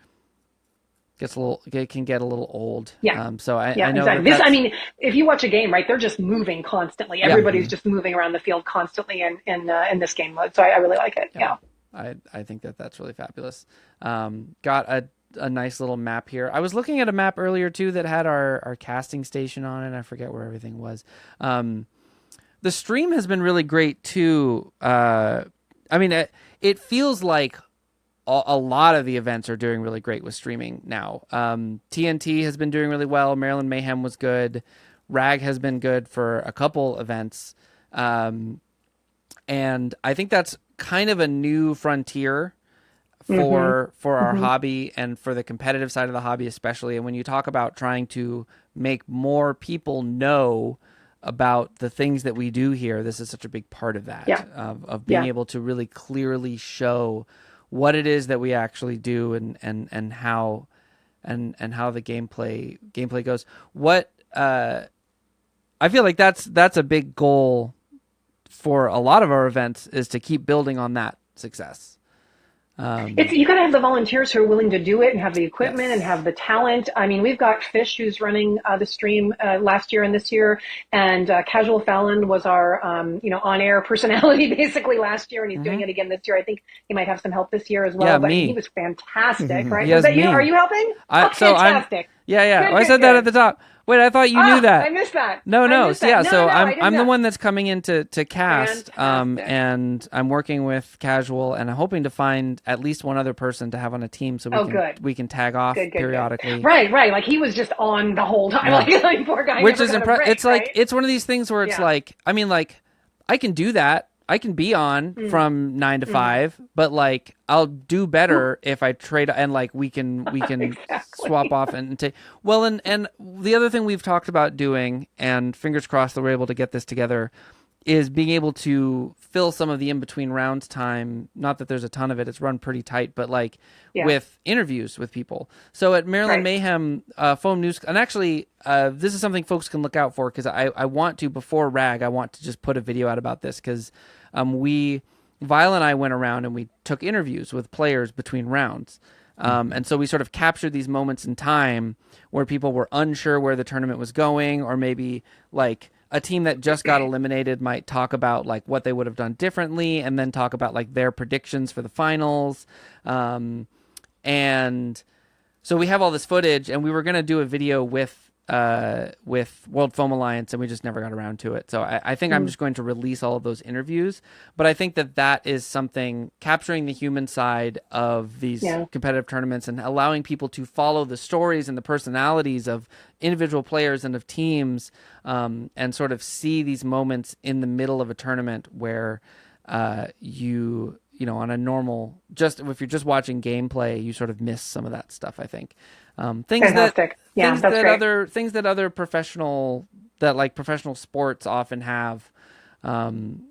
it can get a little old. Yeah. So I know exactly. If you watch a game, right, they're just moving constantly. Everybody's just moving around the field constantly in this game mode. So I really like it. Yeah. I think that's really fabulous. Got a nice little map here. I was looking at a map earlier too that had our casting station on it. I forget where everything was. The stream has been really great too. It feels like a lot of the events are doing really great with streaming now. TNT has been doing really well. Maryland Mayhem was good. Rag has been good for a couple events. And I think that's kind of a new frontier for our hobby and for the competitive side of the hobby especially. And when you talk about trying to make more people know about the things that we do here, this is such a big part of that, of being able to really clearly show what it is that we actually do and how the gameplay goes. What I feel like that's a big goal for a lot of our events is to keep building on that success. You got to have the volunteers who are willing to do it and have the equipment and have the talent. I mean, we've got Fish who's running the stream last year and this year, and Casual Fallon was our on-air personality basically last year, and he's doing it again this year. I think he might have some help this year as well. But he was fantastic, right? Was that you? Are you helping? Fantastic. Yeah. I said that at the top. Wait, I thought you knew that. I missed that. No. I'm the one that's coming in to cast, and I'm working with Casual, and I'm hoping to find at least one other person to have on a team so we can tag off periodically. Good. Right. Like he was just on the whole time. Like poor guy. Which is impressive. It's like it's one of these things where it's like, I mean, like I can do that. I can be on from 9 to 5, but like I'll do better if I trade and like we can Exactly. swap off and take. Well, and the other thing we've talked about doing, and fingers crossed that we're able to get this together, is being able to fill some of the in-between rounds time. Not that there's a ton of it. It's run pretty tight, but like with interviews with people. So at Maryland Mayhem, Foam News, and actually this is something folks can look out for, because I want to, before Rag, I want to just put a video out about this, because Vile and I went around and we took interviews with players between rounds. And so we sort of captured these moments in time where people were unsure where the tournament was going, or maybe like a team that just got eliminated might talk about like what they would have done differently, and then talk about like their predictions for the finals. And so we have all this footage, and we were going to do a video with World Foam Alliance, and we just never got around to it. So I think I'm just going to release all of those interviews. But I think that is something, capturing the human side of these competitive tournaments and allowing people to follow the stories and the personalities of individual players and of teams, and sort of see these moments in the middle of a tournament where you know, on a normal, just if you're just watching gameplay, you sort of miss some of that stuff, I think. Things that other professional sports often have, trying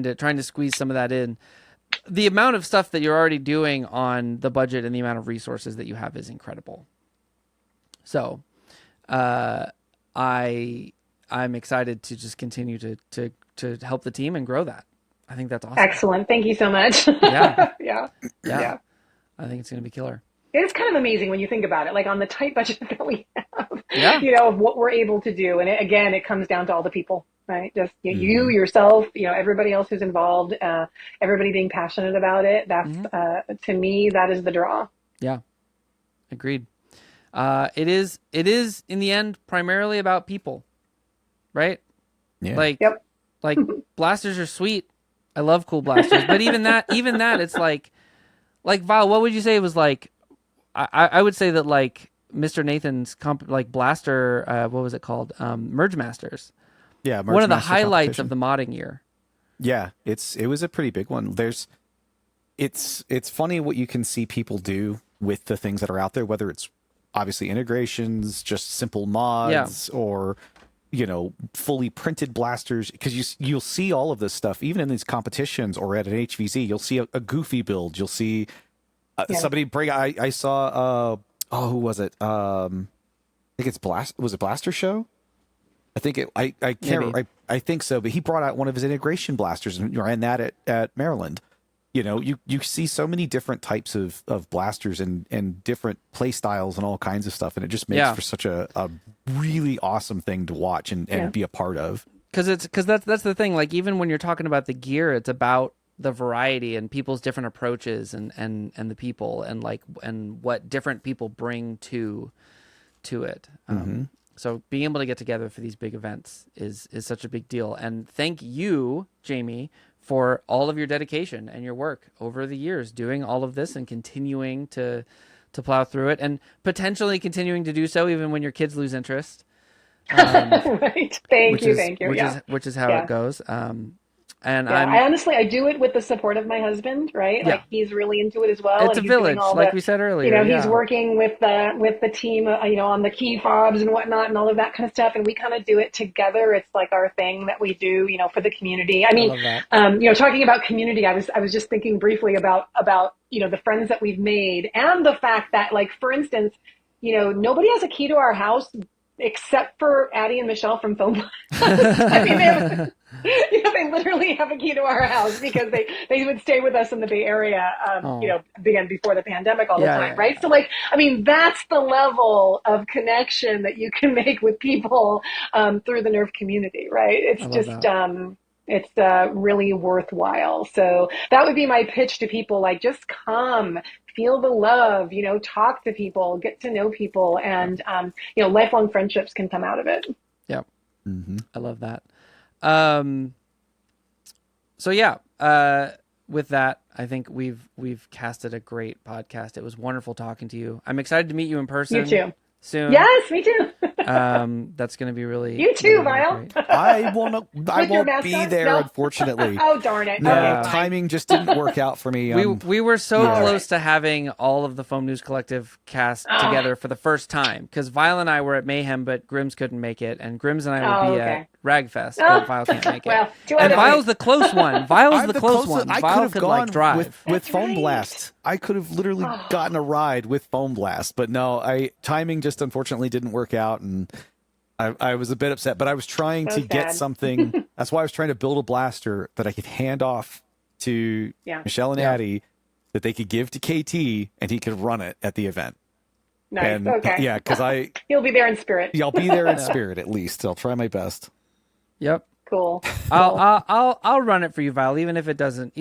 to squeeze some of that in. The amount of stuff that you're already doing on the budget and the amount of resources that you have is incredible. So, I'm excited to just continue to help the team and grow that. I think that's awesome. Excellent. Thank you so much. Yeah. Yeah. I think it's going to be killer. It's kind of amazing when you think about it, like on the tight budget that we have, Yeah. you know, of what we're able to do. And it comes down to all the people, right? Just you, yourself, you know, everybody else who's involved, everybody being passionate about it. That's, to me, that is the draw. Yeah. Agreed. It is in the end primarily about people, right? Yeah. Yep. Blasters are sweet. I love cool blasters, but even that, it's like Val, what would you say it was like? I would say that like Mr. Nathan's blaster, what was it called? Merge Masters. Yeah, one of the highlights of the modding year. Yeah, it was a pretty big one. It's funny what you can see people do with the things that are out there, whether it's obviously integrations, just simple mods, or you know, fully printed blasters, because you'll see all of this stuff even in these competitions or at an HVZ. You'll see a goofy build. You'll see somebody bring. I saw who was it? I think it's Was it Blaster Show? I think it. I can't. I think so. But he brought out one of his integration blasters and ran that at Maryland. You know, you see so many different types of blasters and different play styles and all kinds of stuff, and it just makes for such a really awesome thing to watch and be a part of. Because that's the thing. Like, even when you're talking about the gear, it's about the variety and people's different approaches and the people and what different people bring to it. So being able to get together for these big events is such a big deal. And thank you, Jamie, for all of your dedication and your work over the years, doing all of this and continuing to plow through it, and potentially continuing to do so even when your kids lose interest. Right. Thank you. Which is how it goes. And I do it with the support of my husband, right? Yeah. Like, he's really into it as well. It's and a village, like we said earlier. You know, he's working with the team, you know, on the key fobs and whatnot and all of that kind of stuff. And we kind of do it together. It's like our thing that we do, you know, for the community. I mean, you know, talking about community, I was just thinking briefly about, you know, the friends that we've made, and the fact that, like, for instance, you know, nobody has a key to our house except for Addie and Michelle from Foam. I mean, they literally have a key to our house because they would stay with us in the Bay Area, you know, again, before the pandemic all the time, right? Yeah. So, like, I mean, that's the level of connection that you can make with people through the Nerf community, right? It's just, it's really worthwhile. So that would be my pitch to people, like, just come, feel the love, you know, talk to people, get to know people, and, you know, lifelong friendships can come out of it. Yeah. Mm-hmm. I love that. So yeah, with that, I think we've casted a great podcast. It was wonderful talking to you. I'm excited to meet you in person. You too. Soon. Yes, me too. That's going to be really You too, really Vile. great. I won't With your be mascot? there, No. unfortunately. Oh, darn it. No, Okay, fine. timing just didn't work out for me. We were so yeah. close to having all of the Foam News Collective cast together for the first time, because Vile and I were at Mayhem, but Grims couldn't make it, and Grims and I will be at Ragfest, but Vile can't make it. Well, and Vile's the close one. Vile's I'm the close one. I Vile could could have like gone drive. with Foam right. Blast. I could have literally gotten a ride with Foam Blast, but no, timing just unfortunately didn't work out, and I was a bit upset. But I was trying to get something. That's why I was trying to build a blaster that I could hand off to Michelle and Addie, that they could give to KT, and he could run it at the event. Nice. And, okay. Yeah, because He'll be there in spirit. I'll be there in spirit at least. I'll try my best. Yep. Cool. I'll run it for you, Vile, even if it doesn't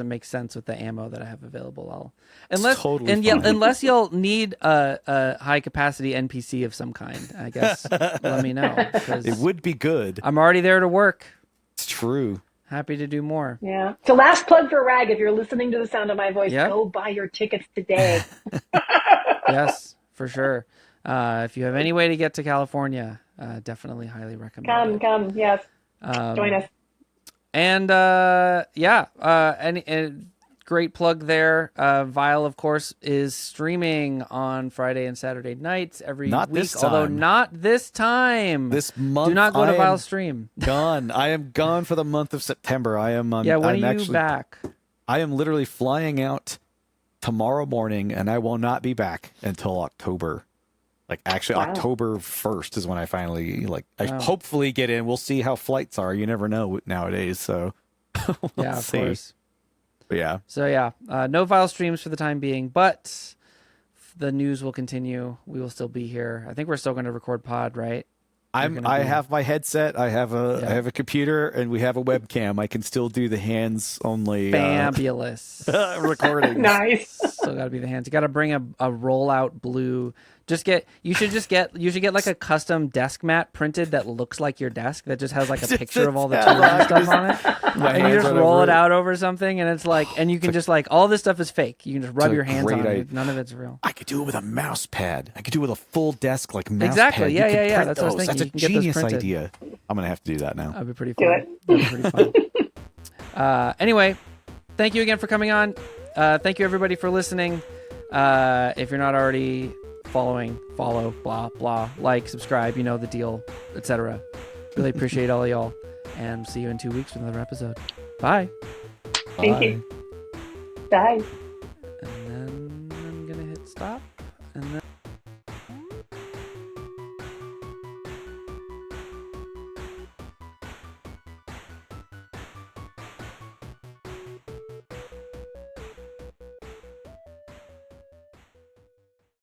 make sense with the ammo that I have available. Unless you'll need a high capacity NPC of some kind, I guess. Let me know. It would be good. I'm already there to work. It's true. Happy to do more. Yeah. So last plug for Rag, if you're listening to the sound of my voice, Yep. go buy your tickets today. Yes, for sure. If you have any way to get to California, definitely highly recommend it. Come, yes. Join us. And great plug there. Vile, of course, is streaming on Friday and Saturday nights every week. Although not this time. This month, do not go to Vile's stream. Gone. I am gone for the month of September. I am. When are you back? I am literally flying out tomorrow morning, and I will not be back until October. October 1st is when I finally hopefully get in. We'll see how flights are. You never know nowadays, so we'll of see. Course. But yeah. So no Vile streams for the time being, but the news will continue. We will still be here. I think we're still going to record pod, right? I have my headset. I have a computer, and we have a webcam. I can still do the hands only. Fabulous recording. Nice. Still got to be the hands. You got to bring a rollout blue. You should get like a custom desk mat printed that looks like your desk, that just has like a picture of all the tools and stuff on it. And you just roll it out over something, and it's like, and you can just like, all this stuff is fake. You can just rub your hands on it. None of it's real. I could do it with a mouse pad. I could do it with a full desk mouse exactly. pad. Yeah. That's what I was thinking. That's a genius idea. I'm gonna have to do that now. That'd be pretty fun. That'd be pretty fun. Anyway, thank you again for coming on. Thank you everybody for listening. If you're not already follow, blah blah, like, subscribe, you know the deal, etc. Really appreciate all of y'all, and see you in 2 weeks for another episode. Bye. Thank you. Bye.